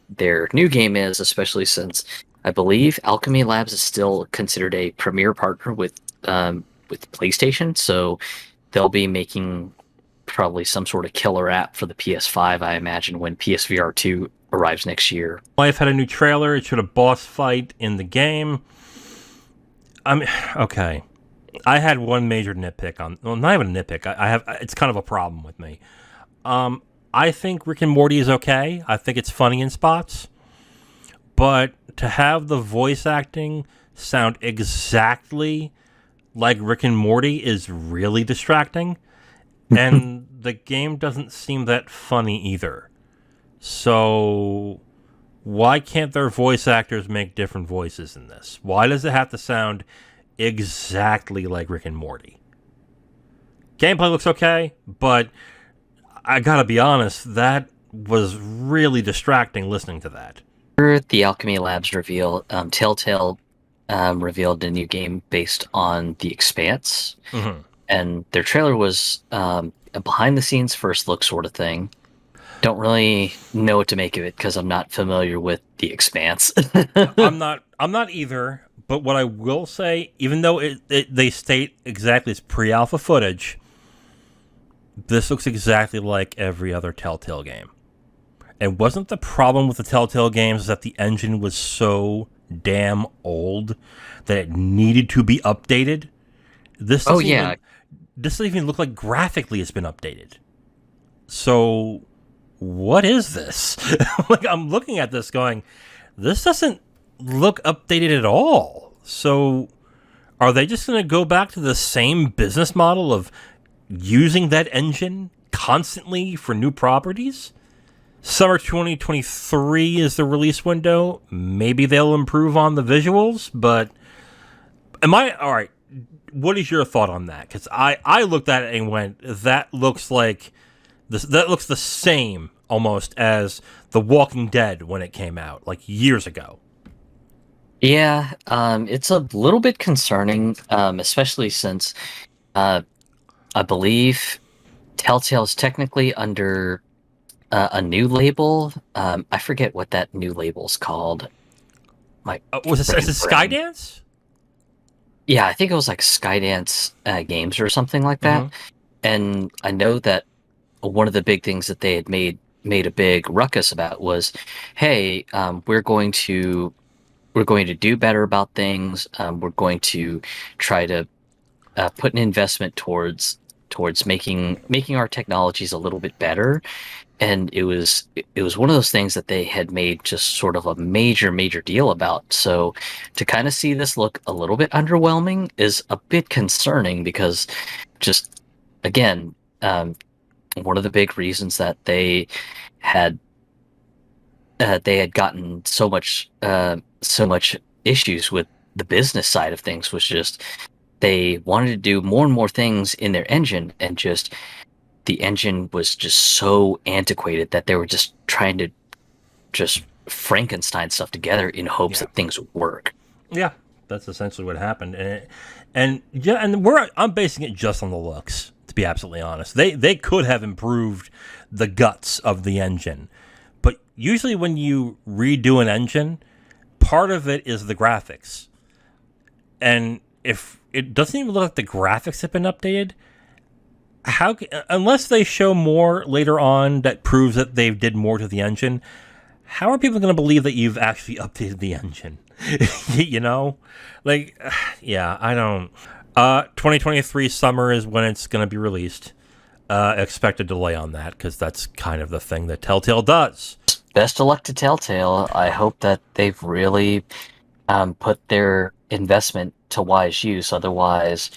their new game is, especially since I believe Alchemy Labs is still considered a premier partner with PlayStation. So they'll be making probably some sort of killer app for the PS5, I imagine, when PSVR 2 arrives next year. Life had a new trailer. It showed a boss fight in the game. Okay. I had one major nitpick on... Well, not even a nitpick. It's kind of a problem with me. I think Rick and Morty is okay. I think it's funny in spots. But to have the voice acting sound exactly like Rick and Morty is really distracting. And the game doesn't seem that funny either. So why can't their voice actors make different voices in this? Why does it have to sound exactly like Rick and Morty? Gameplay looks okay, but I gotta be honest, that was really distracting listening to that. For the Alchemy Labs reveal, Telltale revealed a new game based on The Expanse. Mm-hmm. And their trailer was a behind-the-scenes first look sort of thing. Don't really know what to make of it because I'm not familiar with The Expanse. I'm not either. But what I will say, even though they state exactly it's pre-alpha footage, this looks exactly like every other Telltale game. And wasn't the problem with the Telltale games that the engine was so damn old that it needed to be updated? This doesn't even look like graphically it's been updated. So what is this? Like, I'm looking at this going, this doesn't look updated at all. So are they just going to go back to the same business model of using that engine constantly for new properties? Summer 2023 is the release window. Maybe they'll improve on the visuals, but all right, what is your thought on that? Because I looked at it and went, that looks like this. That looks the same almost as The Walking Dead when it came out, like years ago. Yeah, it's a little bit concerning, especially since I believe Telltale's technically under a new label. I forget what that new label's called. Is it Skydance? Yeah, I think it was like Skydance Games or something like that. Mm-hmm. And I know that one of the big things that they had made a big ruckus about was, hey, we're going to do better about things. We're going to try to put an investment towards making our technologies a little bit better. And it was one of those things that they had made just sort of a major deal about. So to kind of see this look a little bit underwhelming is a bit concerning, because just again, one of the big reasons that they had gotten so much issues with the business side of things was just they wanted to do more and more things in their engine, and just the engine was just so antiquated that they were just trying to just Frankenstein stuff together in hopes that things work. Yeah, that's essentially what happened, and I'm basing it just on the looks. To be absolutely honest, they could have improved the guts of the engine, but usually when you redo an engine, part of it is the graphics, and if it doesn't even look like the graphics have been updated, unless they show more later on that proves that they did more to the engine, how are people going to believe that you've actually updated the engine? You know? Like, yeah, I don't... 2023 summer is when it's going to be released. Expect a delay on that, because that's kind of the thing that Telltale does. Best of luck to Telltale. I hope that they've really put their investment to wise use. Otherwise,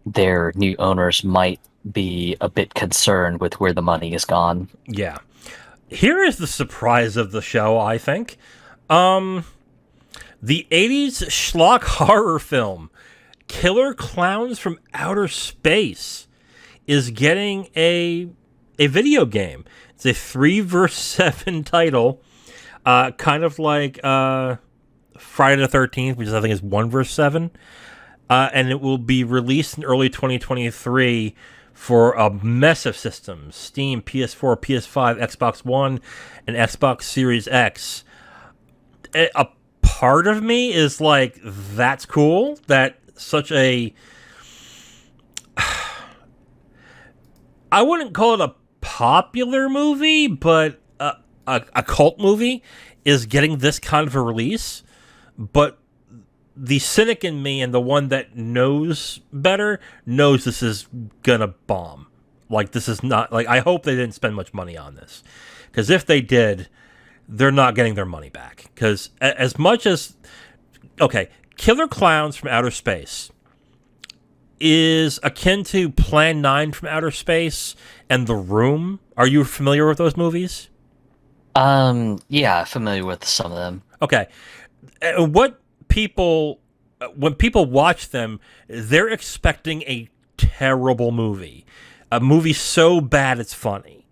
their new owners might be a bit concerned with where the money is gone. Yeah. Here is the surprise of the show, I think. The 80s schlock horror film, Killer Klowns from Outer Space, is getting a video game. It's a 3v7 title, kind of like Friday the 13th, which I think is 1v7. And it will be released in early 2023 for a mess of systems: Steam, PS4, PS5, Xbox One, and Xbox Series X. A part of me is like, that's cool. That such a... I wouldn't call it a popular movie, but a cult movie is getting this kind of a release. But the cynic in me, and the one that knows better, knows this is gonna bomb. Like, this is not... Like, I hope they didn't spend much money on this, because if they did, they're not getting their money back. Because as much as... Okay, Killer Klowns from Outer Space is akin to Plan 9 from Outer Space and The Room. Are you familiar with those movies? Yeah, familiar with some of them. Okay. When people watch them, they're expecting a terrible movie. A movie so bad it's funny.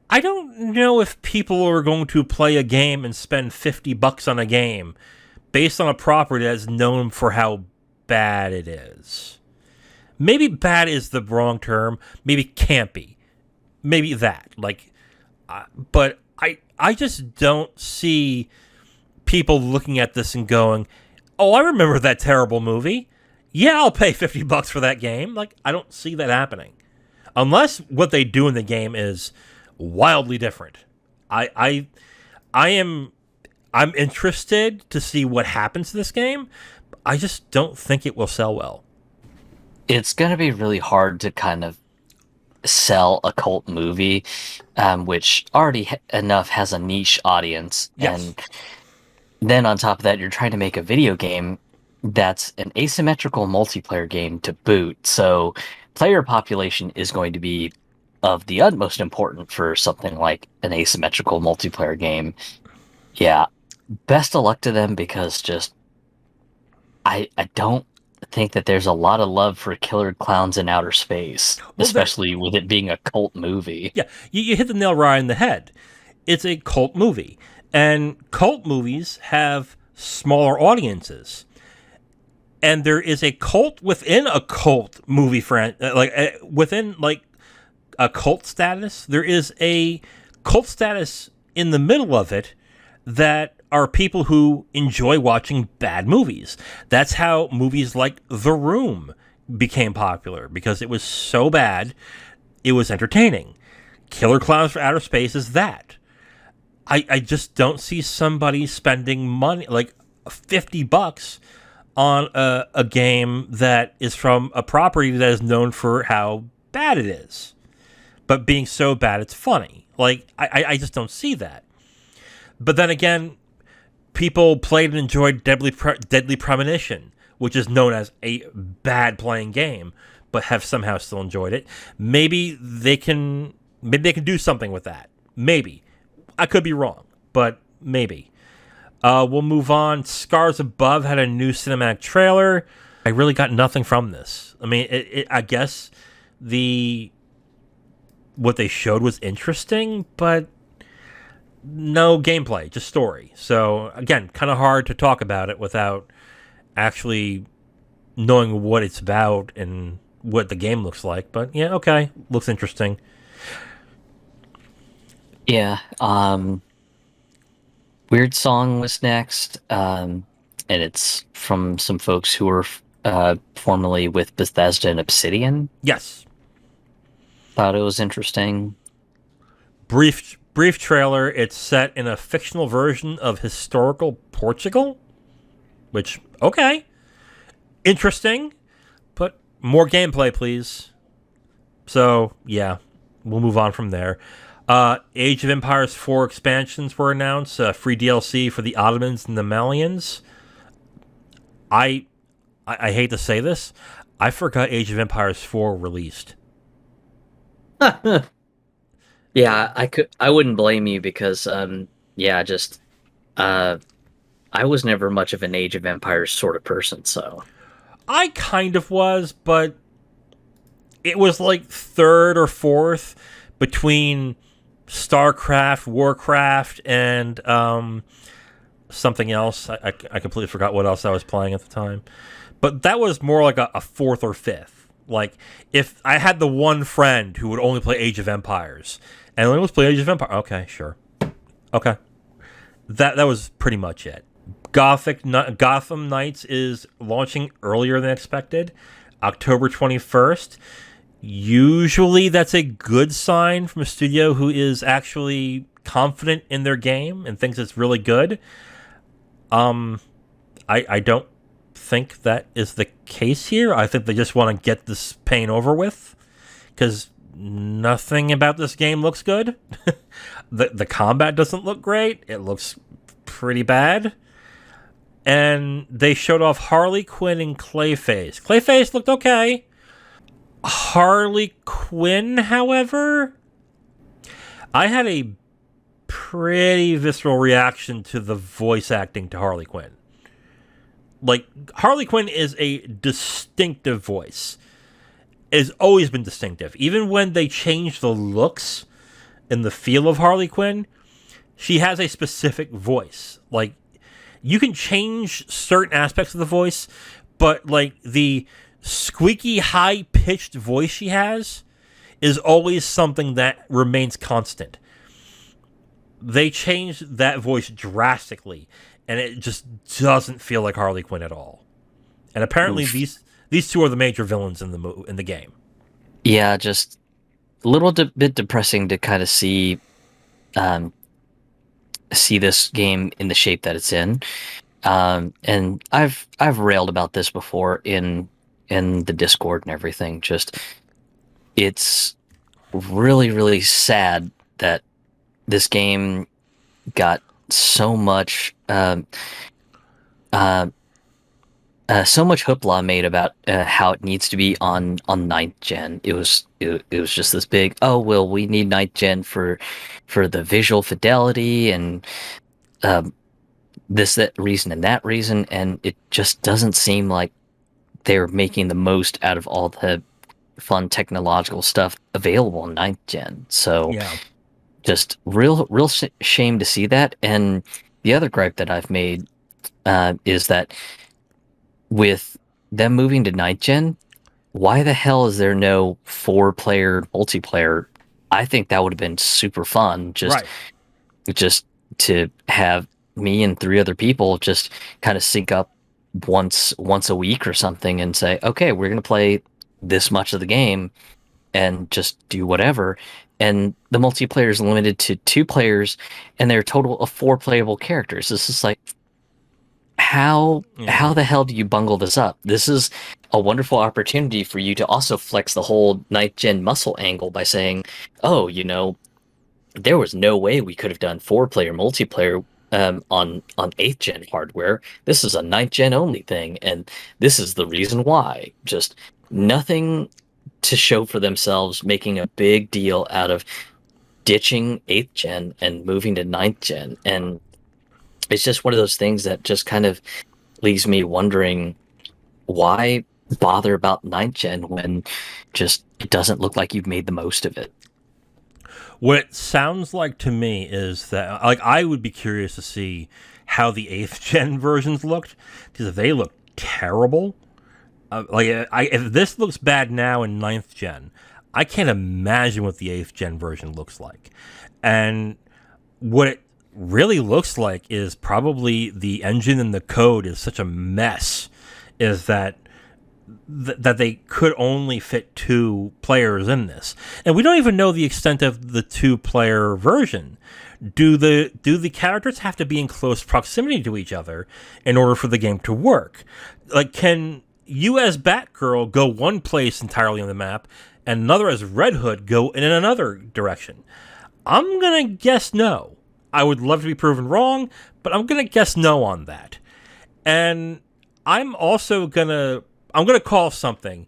I don't know if people are going to play a game and spend $50 on a game based on a property that's known for how bad it is. Maybe bad is the wrong term. Maybe campy. Maybe that. But I just don't see people looking at this and going, "Oh, I remember that terrible movie. Yeah, I'll pay $50 for that game." Like, I don't see that happening, unless what they do in the game is wildly different. I'm interested to see what happens to this game. I just don't think it will sell well. It's going to be really hard to kind of sell a cult movie, which already enough has a niche audience. Yes. And then on top of that, you're trying to make a video game that's an asymmetrical multiplayer game to boot. So player population is going to be of the utmost importance for something like an asymmetrical multiplayer game. Yeah, best of luck to them, because just I don't think that there's a lot of love for Killer Klowns in Outer Space, especially with it being a cult movie. Yeah, you hit the nail right in the head. It's a cult movie, and cult movies have smaller audiences. And there is a cult within a cult movie within a cult status. There is a cult status in the middle of it that are people who enjoy watching bad movies. That's how movies like The Room became popular, because it was so bad, it was entertaining. Killer Klowns for Outer Space is that. I just don't see somebody spending money, like $50, on a game that is from a property that is known for how bad it is, but being so bad it's funny. Like, I just don't see that. But then again, people played and enjoyed Deadly Premonition, which is known as a bad playing game, but have somehow still enjoyed it. Maybe they can do something with that. Maybe. I could be wrong, but maybe. We'll move on. Scars Above had a new cinematic trailer. I really got nothing from this. I mean, I guess what they showed was interesting, but no gameplay, just story. So again, kind of hard to talk about it without actually knowing what it's about and what the game looks like. But yeah, okay, looks interesting. Yeah. Wyrdsong was next, and it's from some folks who were formerly with Bethesda and Obsidian. Yes. Thought it was interesting. Brief trailer. It's set in a fictional version of historical Portugal, which okay, interesting, but more gameplay, please. So yeah, we'll move on from there. Age of Empires 4 expansions were announced. Free DLC for the Ottomans and the Malians. I hate to say this, I forgot Age of Empires 4 released. Yeah, I wouldn't blame you because yeah, just I was never much of an Age of Empires sort of person, so I kind of was, but it was like third or fourth between StarCraft, Warcraft, and something else. I completely forgot what else I was playing at the time. But that was more like a fourth or fifth. Like, if I had the one friend who would only play Age of Empires, and let's play Age of Empires. Okay, sure. Okay. That was pretty much it. Gotham Knights is launching earlier than expected, October 21st. Usually that's a good sign from a studio who is actually confident in their game and thinks it's really good. I don't think that is the case here. I think they just want to get this pain over with because nothing about this game looks good. The combat doesn't look great. It looks pretty bad. And they showed off Harley Quinn and Clayface. Clayface looked okay. Harley Quinn, however, I had a pretty visceral reaction to the voice acting to Harley Quinn. Like, Harley Quinn is a distinctive voice. It's always been distinctive. Even when they changed the looks and the feel of Harley Quinn, she has a specific voice. Like, you can change certain aspects of the voice, but, like, the squeaky, high-pitched voice she has is always something that remains constant. They changed that voice drastically, and it just doesn't feel like Harley Quinn at all. And apparently these two are the major villains in the game. Yeah, just a little bit depressing to kind of see this game in the shape that it's in. And I've railed about this before in the Discord and everything. Just it's really, really sad that this game got so much so much hoopla made about how it needs to be on ninth gen. It was just this big, oh well, we need ninth gen for the visual fidelity and that reason and that reason, and it just doesn't seem like they're making the most out of all the fun technological stuff available in ninth gen. So Yeah. just real shame to see that. And the other gripe that I've made is that with them moving to ninth gen, why the hell is there no 4-player multiplayer? I think that would have been super fun. Just to have me and 3 other people just kind of sync up once a week or something and say, okay, we're going to play this much of the game and just do whatever. And the multiplayer is limited to 2 players and they're a total of 4 playable characters. This is like, how the hell do you bungle this up? This is a wonderful opportunity for you to also flex the whole ninth gen muscle angle by saying, oh, there was no way we could have done 4-player multiplayer on 8th gen hardware. This is a 9th gen only thing, and this is the reason why. Just nothing to show for themselves, making a big deal out of ditching 8th gen and moving to 9th gen. And it's just one of those things that just kind of leaves me wondering, why bother about 9th gen when just it doesn't look like you've made the most of it? What it sounds like to me is that, like, I would be curious to see how the 8th gen versions looked, because if they look terrible, if this looks bad now in 9th gen, I can't imagine what the 8th gen version looks like. And what it really looks like is probably the engine and the code is such a mess, is that they could only fit 2 players in this. And we don't even know the extent of the 2-player version. Do the characters have to be in close proximity to each other in order for the game to work? Like, can you as Batgirl go one place entirely on the map and another as Red Hood go in another direction? I'm going to guess no. I would love to be proven wrong, but I'm going to guess no on that. And I'm also going to call something.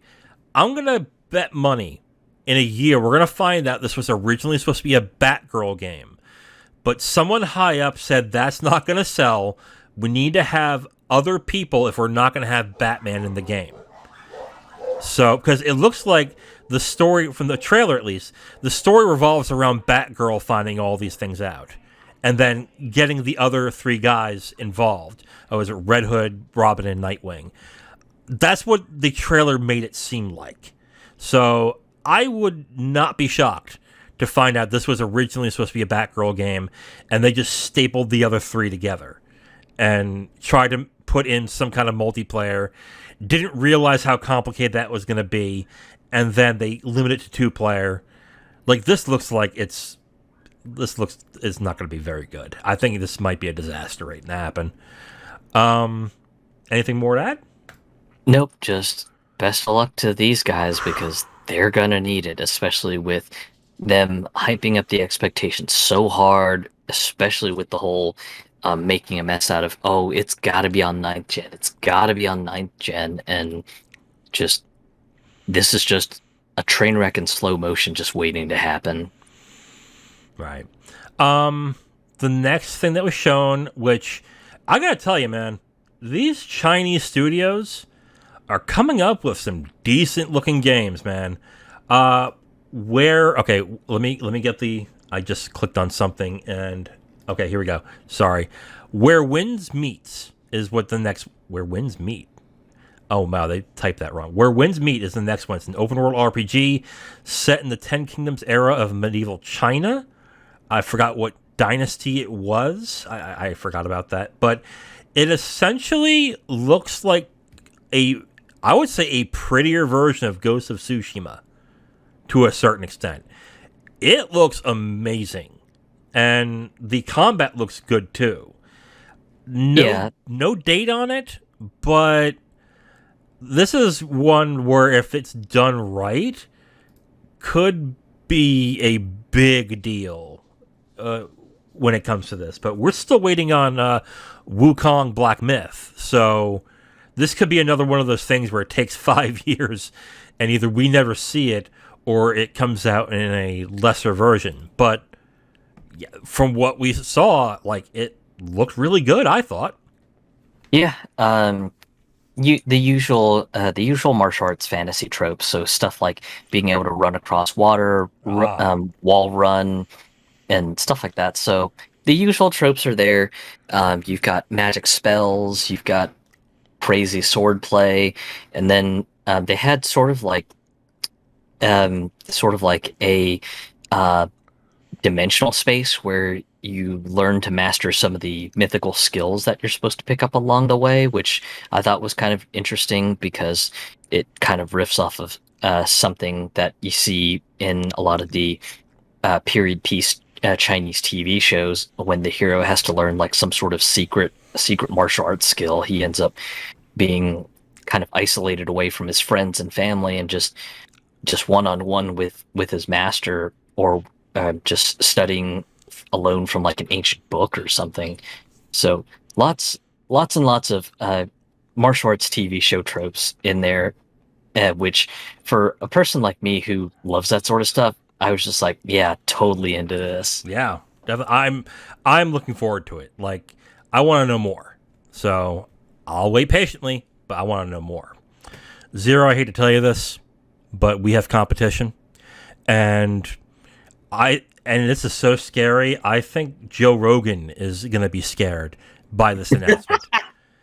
I'm going to bet money in a year we're going to find out this was originally supposed to be a Batgirl game. But someone high up said that's not going to sell. We need to have other people if we're not going to have Batman in the game. So, because it looks like the story, from the trailer at least, the story revolves around Batgirl finding all these things out. And then getting the other 3 guys involved. Oh, is it Red Hood, Robin, and Nightwing? That's what the trailer made it seem like. So I would not be shocked to find out this was originally supposed to be a Batgirl game, and they just stapled the other 3 together and tried to put in some kind of multiplayer. Didn't realize how complicated that was going to be, and then they limited it to 2-player. Like, this looks like it's not going to be very good. I think this might be a disaster waiting to happen. Anything more to add? Nope, just best of luck to these guys, because they're gonna need it, especially with them hyping up the expectations so hard, especially with the whole making a mess out of, oh, it's gotta be on 9th gen, it's gotta be on 9th gen, and just, this is just a train wreck in slow motion just waiting to happen. Right. The next thing that was shown, which I gotta tell you, man, these Chinese studios are coming up with some decent looking games, man. Okay, let me get I just clicked on something and okay, here we go. Sorry. Where Winds Meets is what the next Where Winds Meet. Oh wow, they typed that wrong. Where Winds Meet is the next one. It's an open world RPG set in the 10 Kingdoms era of medieval China. I forgot what dynasty it was. I forgot about that, but it essentially looks like I would say a prettier version of Ghost of Tsushima to a certain extent. It looks amazing. And the combat looks good too. No date on it, but this is one where if it's done right, could be a big deal when it comes to this. But we're still waiting on Wukong Black Myth, so this could be another one of those things where it takes 5 years and either we never see it or it comes out in a lesser version. But yeah, from what we saw, like, it looked really good, I thought. Yeah, the usual martial arts fantasy tropes. So stuff like being able to run across water, wall run, and stuff like that. So the usual tropes are there. You've got magic spells, you've got crazy sword play, and then they had sort of like a dimensional space where you learn to master some of the mythical skills that you're supposed to pick up along the way, which I thought was kind of interesting because it kind of riffs off of something that you see in a lot of the period piece Chinese TV shows. When the hero has to learn like some sort of secret martial arts skill, he ends up being kind of isolated away from his friends and family and just one-on-one with his master, or just studying alone from like an ancient book or something. So lots and lots of martial arts TV show tropes in there, which for a person like me who loves that sort of stuff, I was just like, yeah, totally into this. Yeah, definitely. I'm looking forward to it. Like, I want to know more. So I'll wait patiently, but I want to know more. Zero, I hate to tell you this, but we have competition. And and this is so scary, I think Joe Rogan is going to be scared by this announcement.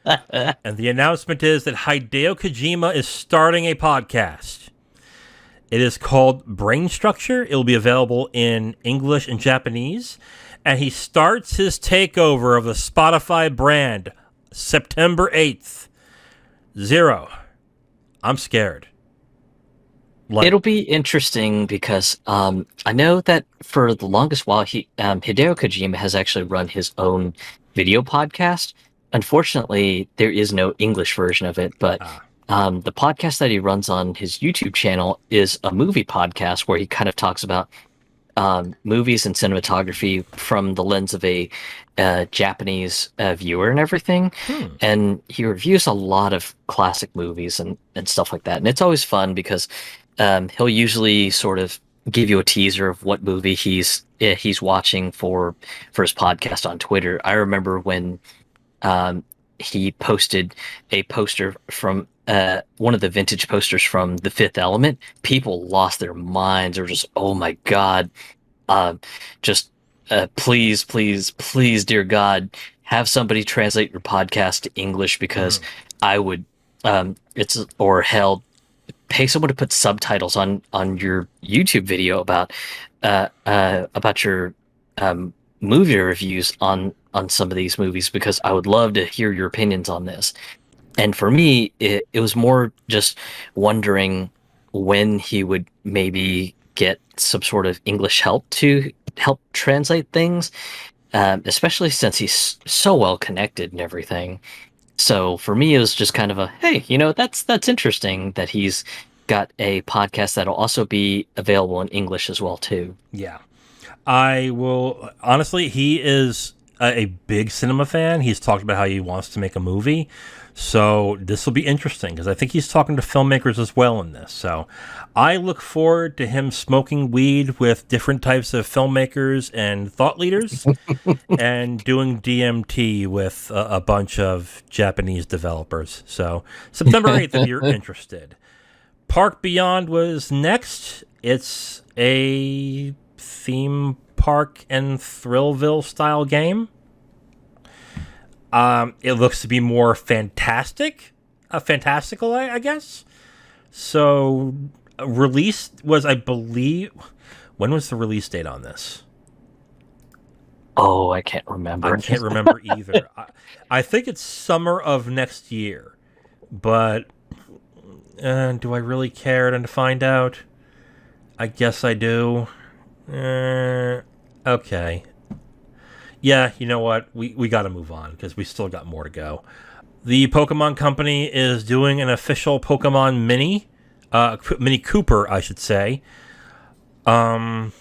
And the announcement is that Hideo Kojima is starting a podcast. It is called Brain Structure. It will be available in English and Japanese. And he starts his takeover of the Spotify brand September 8th. Zero. I'm scared. It'll be interesting because I know that for the longest while, Hideo Kojima has actually run his own video podcast. Unfortunately, there is no English version of it, but the podcast that he runs on his YouTube channel is a movie podcast where he kind of talks about movies and cinematography from the lens of a Japanese viewer and everything. And he reviews a lot of classic movies and stuff like that. And it's always fun because he'll usually sort of give you a teaser of what movie he's watching for his podcast on Twitter. I remember when he posted a poster from one of the vintage posters from The Fifth Element. People lost their minds. They were just, oh my God, please, please, please, dear God, have somebody translate your podcast to English because I would, pay someone to put subtitles on your YouTube video about your movie reviews on some of these movies because I would love to hear your opinions on this. And for me, it was more just wondering when he would maybe get some sort of English help to help translate things, especially since he's so well connected and everything. So for me, it was just kind of a, hey, that's interesting that he's got a podcast that'll also be available in English as well, too. Yeah. I will, honestly, he is a big cinema fan. He's talked about how he wants to make a movie. So this will be interesting because I think he's talking to filmmakers as well in this. So I look forward to him smoking weed with different types of filmmakers and thought leaders and doing DMT with a bunch of Japanese developers. So September 8th, if you're interested. Park Beyond was next. It's a theme park and Thrillville style game. It looks to be more fantastical, I guess. So, release was, I believe, when was the release date on this? Oh, I can't remember. I can't remember either. I think it's summer of next year, but do I really care to find out? I guess I do. Okay. Yeah, you know what? We got to move on because we still got more to go. The Pokemon Company is doing an official Pokemon Mini Cooper, I should say. Or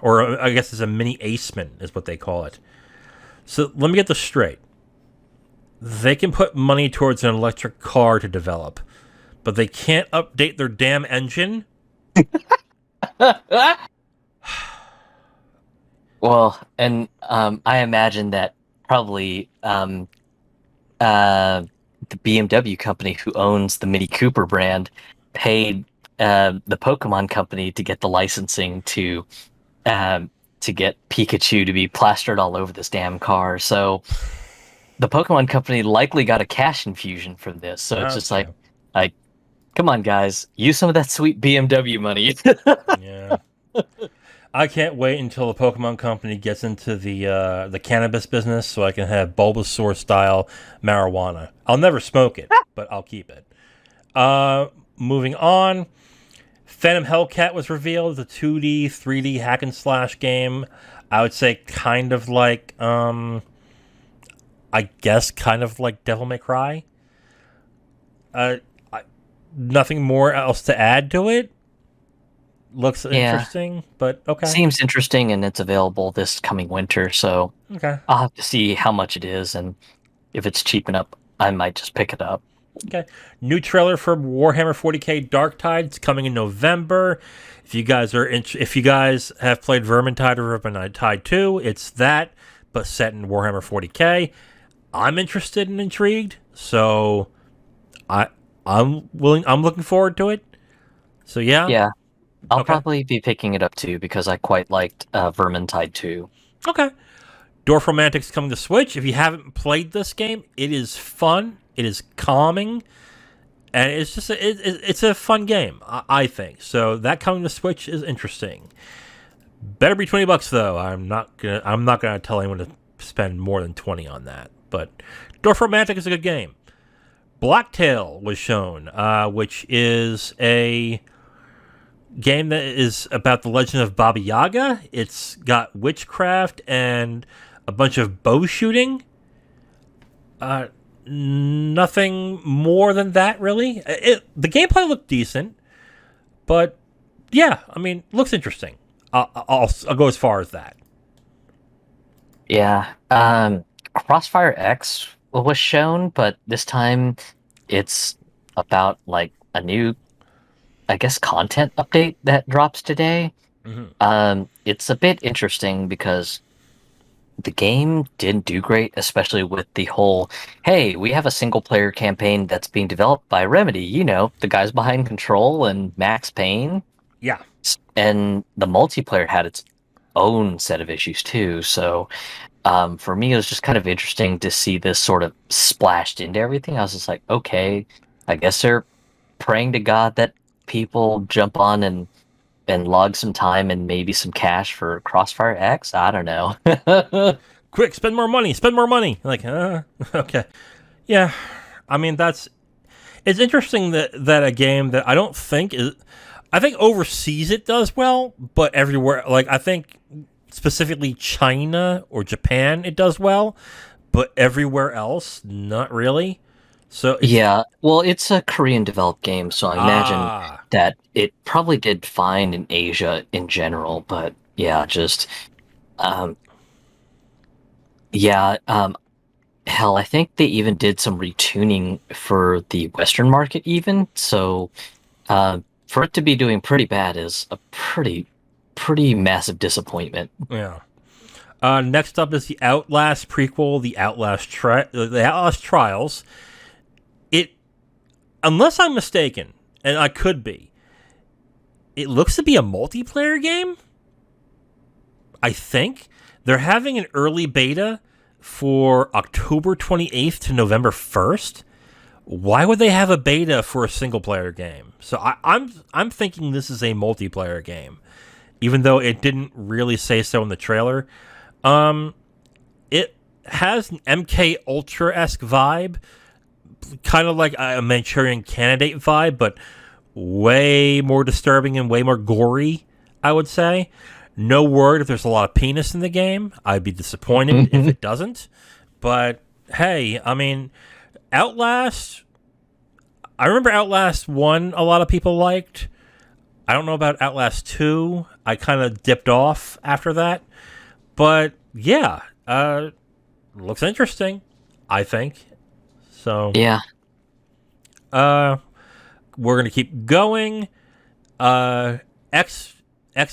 I guess it's a Mini Aceman is what they call it. So let me get this straight. They can put money towards an electric car to develop, but they can't update their damn engine? Well, and I imagine that probably the BMW company who owns the Mini Cooper brand paid the Pokemon company to get the licensing to get Pikachu to be plastered all over this damn car. So the Pokemon company likely got a cash infusion from this. So it's just like, come on, guys, use some of that sweet BMW money. Yeah. I can't wait until the Pokemon Company gets into the cannabis business so I can have Bulbasaur-style marijuana. I'll never smoke it, but I'll keep it. Moving on, Phantom Hellcat was revealed. The 2D, 3D hack-and-slash game. I would say kind of like, I guess kind of like Devil May Cry. Nothing more else to add to it. Looks interesting, but okay. Seems interesting, and it's available this coming winter, so okay. I'll have to see how much it is, and if it's cheap enough, I might just pick it up. Okay. New trailer for Warhammer 40k Darktide. It's coming in November. If you guys have played Vermintide or Vermintide 2, it's that, but set in Warhammer 40k. I'm interested and intrigued, so I'm looking forward to it. So yeah. I'll Okay. probably be picking it up too because I quite liked Vermintide 2. Okay. Dorfromantik's coming to Switch. If you haven't played this game, it is fun. It is calming, and it's just it's a fun game. I think so. That coming to Switch is interesting. Better be $20 though. I'm not gonna tell anyone to spend more than 20 on that. But Dorfromantik is a good game. Blacktail was shown, which is a game that is about the legend of Baba Yaga. It's got witchcraft and a bunch of bow shooting. Nothing more than that, really. The gameplay looked decent, but yeah, I mean, looks interesting. I'll go as far as that. Yeah. Crossfire X was shown, but this time it's about like a new, I guess, content update that drops today. It's a bit interesting because the game didn't do great, especially with the whole, hey, we have a single player campaign that's being developed by Remedy, the guys behind Control and Max Payne. Yeah. And the multiplayer had its own set of issues too. So for me, it was just kind of interesting to see this sort of splashed into everything. I was just like, okay, I guess they're praying to God that people jump on and log some time and maybe some cash for Crossfire X. I don't know. Quick, spend more money. Spend more money. Like, okay, yeah. I mean, it's interesting that a game that I don't think is. I think overseas it does well, but everywhere, like I think specifically China or Japan, it does well, but everywhere else, not really. So yeah, well, it's a Korean developed game, so I imagine that it probably did fine in Asia in general, but yeah, just hell, I think they even did some retuning for the Western market even, so for it to be doing pretty bad is a pretty massive disappointment. Yeah. Next up is the Outlast prequel, the Outlast Trials. Unless I'm mistaken, and I could be, it looks to be a multiplayer game. I think they're having an early beta for October 28th to November 1st. Why would they have a beta for a single player game? So I'm thinking this is a multiplayer game, even though it didn't really say so in the trailer. It has an MK Ultra-esque vibe, kind of like a Manchurian Candidate vibe, but way more disturbing and way more gory, I would say. No word if there's a lot of penis in the game. I'd be disappointed if it doesn't. But hey, I mean, Outlast, I remember Outlast 1 a lot of people liked. I don't know about Outlast 2. I kind of dipped off after that. But yeah, looks interesting, I think. So yeah. We're going to keep going. X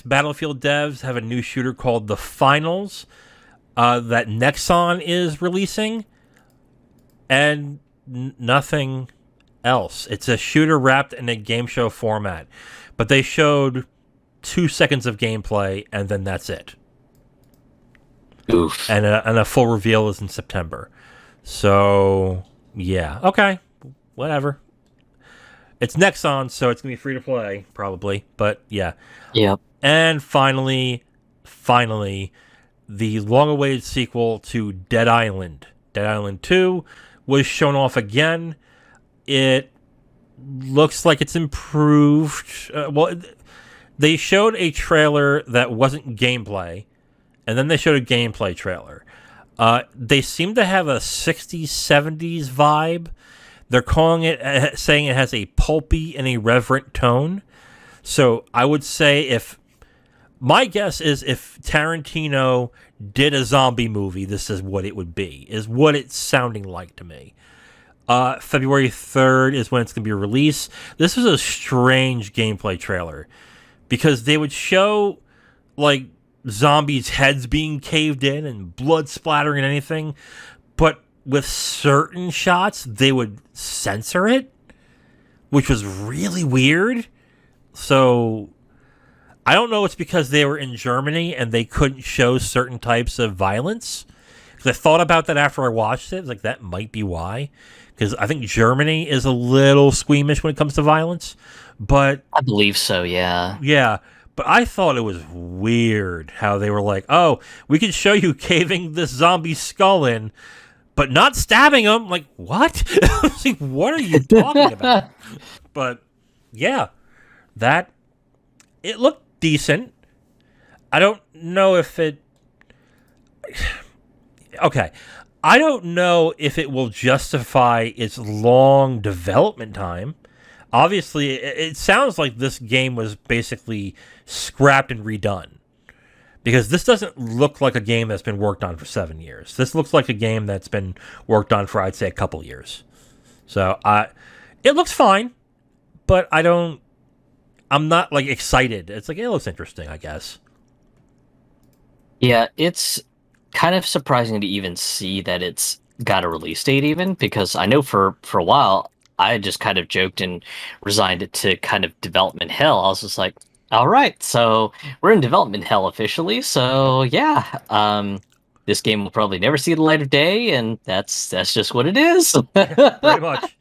Battlefield devs have a new shooter called The Finals that Nexon is releasing. And nothing else. It's a shooter wrapped in a game show format. But they showed 2 seconds of gameplay, and then that's it. Oof. And a full reveal is in September. So, yeah. Okay. Whatever. It's Nexon, so it's going to be free to play, probably. But, yeah. Yep. And finally, the long-awaited sequel to Dead Island. Dead Island 2 was shown off again. It looks like it's improved. They showed a trailer that wasn't gameplay, and then they showed a gameplay trailer. They seem to have a 60s, 70s vibe. They're calling it, saying it has a pulpy and irreverent tone. So I would say my guess is if Tarantino did a zombie movie, this is what it would be, is what it's sounding like to me. February 3rd is when it's going to be released. This was a strange gameplay trailer because they would show like zombies' heads being caved in and blood splattering and anything, but with certain shots they would censor it, which was really weird. So I don't know. It's because they were in Germany and they couldn't show certain types of violence. Because I thought about that after I watched it. I was like, that might be why. Because I think Germany is a little squeamish when it comes to violence. But I believe so, yeah. yeah, but I thought it was weird how they were like, oh, we can show you caving this zombie skull in, but not stabbing him. Like, what? I was like, what are you talking about? But yeah, it looked decent. I don't know if it. Okay. I don't know if it will justify its long development time. Obviously, it sounds like this game was basically scrapped and redone. Because this doesn't look like a game that's been worked on for 7 years. This looks like a game that's been worked on for, I'd say, a couple years. So, it looks fine, but I'm not, like, excited. It's like, it looks interesting, I guess. Yeah, it's kind of surprising to even see that it's got a release date even, because I know for a while I just kind of joked and resigned it to kind of development hell. I was just like, all right, so we're in development hell officially, so yeah, this game will probably never see the light of day, and that's just what it is. Pretty much.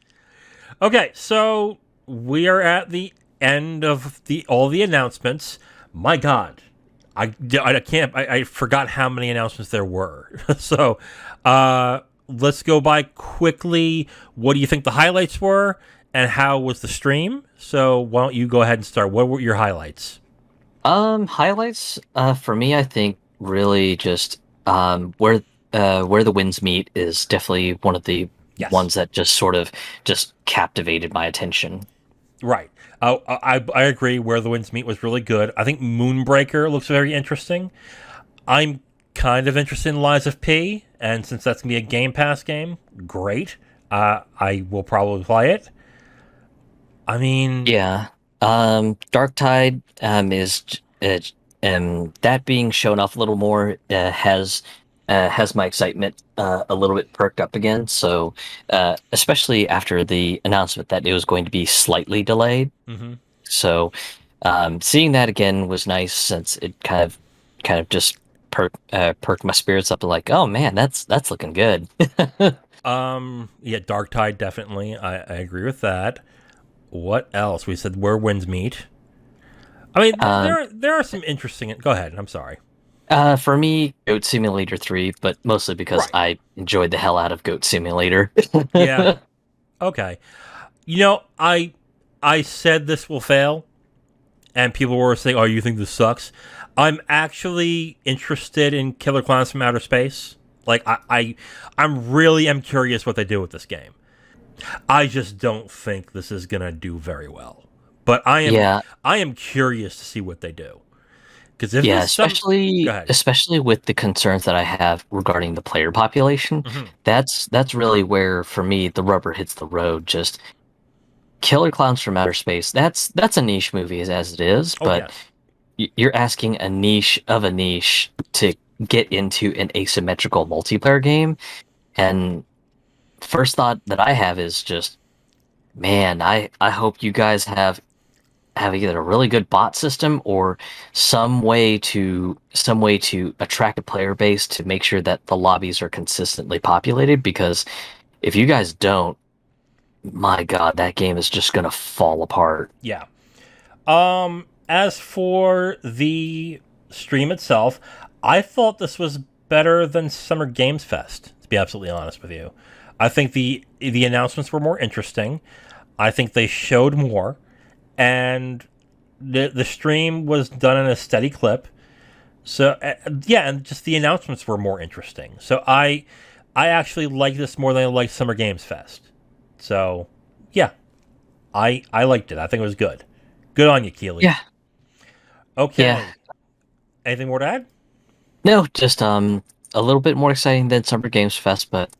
Okay, so we are at the end of all the announcements. My God. I forgot how many announcements there were. So, let's go by quickly. What do you think the highlights were, and how was the stream? So, why don't you go ahead and start? What were your highlights? Highlights for me, I think really just where the winds meet is definitely one of the ones that just sort of just captivated my attention. Right. I agree. Where the Winds Meet was really good. I think Moonbreaker looks very interesting. I'm kind of interested in Lies of P, and since that's going to be a Game Pass game, great. I will probably play it. I mean... Yeah. Darktide is... that being shown off a little more has my excitement a little bit perked up again. So, especially after the announcement that it was going to be slightly delayed. Mm-hmm. So, seeing that again was nice, since it kind of just perked my spirits up to like, oh man, that's looking good. Yeah, Darktide definitely. I agree with that. What else? We said Where Winds Meet. I mean, there are some interesting. Go ahead. I'm sorry. For me, Goat Simulator 3, but mostly because I enjoyed the hell out of Goat Simulator. Yeah. Okay. You know, I said this will fail, and people were saying, "Oh, you think this sucks?" I'm actually interested in Killer Klowns from Outer Space. Like, I'm really curious what they do with this game. I just don't think this is gonna do very well. But I am curious to see what they do. Especially with the concerns that I have regarding the player population, mm-hmm. that's really where, for me, the rubber hits the road. Just Killer Klowns from Outer Space. That's a niche movie as it is, but you're asking a niche of a niche to get into an asymmetrical multiplayer game, and first thought that I have is just, man, I hope you guys have either a really good bot system or some way to attract a player base to make sure that the lobbies are consistently populated, because if you guys don't, my God, that game is just gonna fall apart. Yeah. As for the stream itself, I thought this was better than Summer Games Fest, to be absolutely honest with you. I think the announcements were more interesting. I think they showed more. And the stream was done in a steady clip. So, and just the announcements were more interesting. So I actually like this more than I liked Summer Games Fest. So, yeah, I liked it. I think it was good. Good on you, Keely. Yeah. Okay. Yeah. Anything more to add? No, just a little bit more exciting than Summer Games Fest, but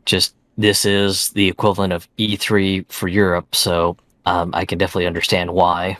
just this is the equivalent of E3 for Europe, so I can definitely understand why.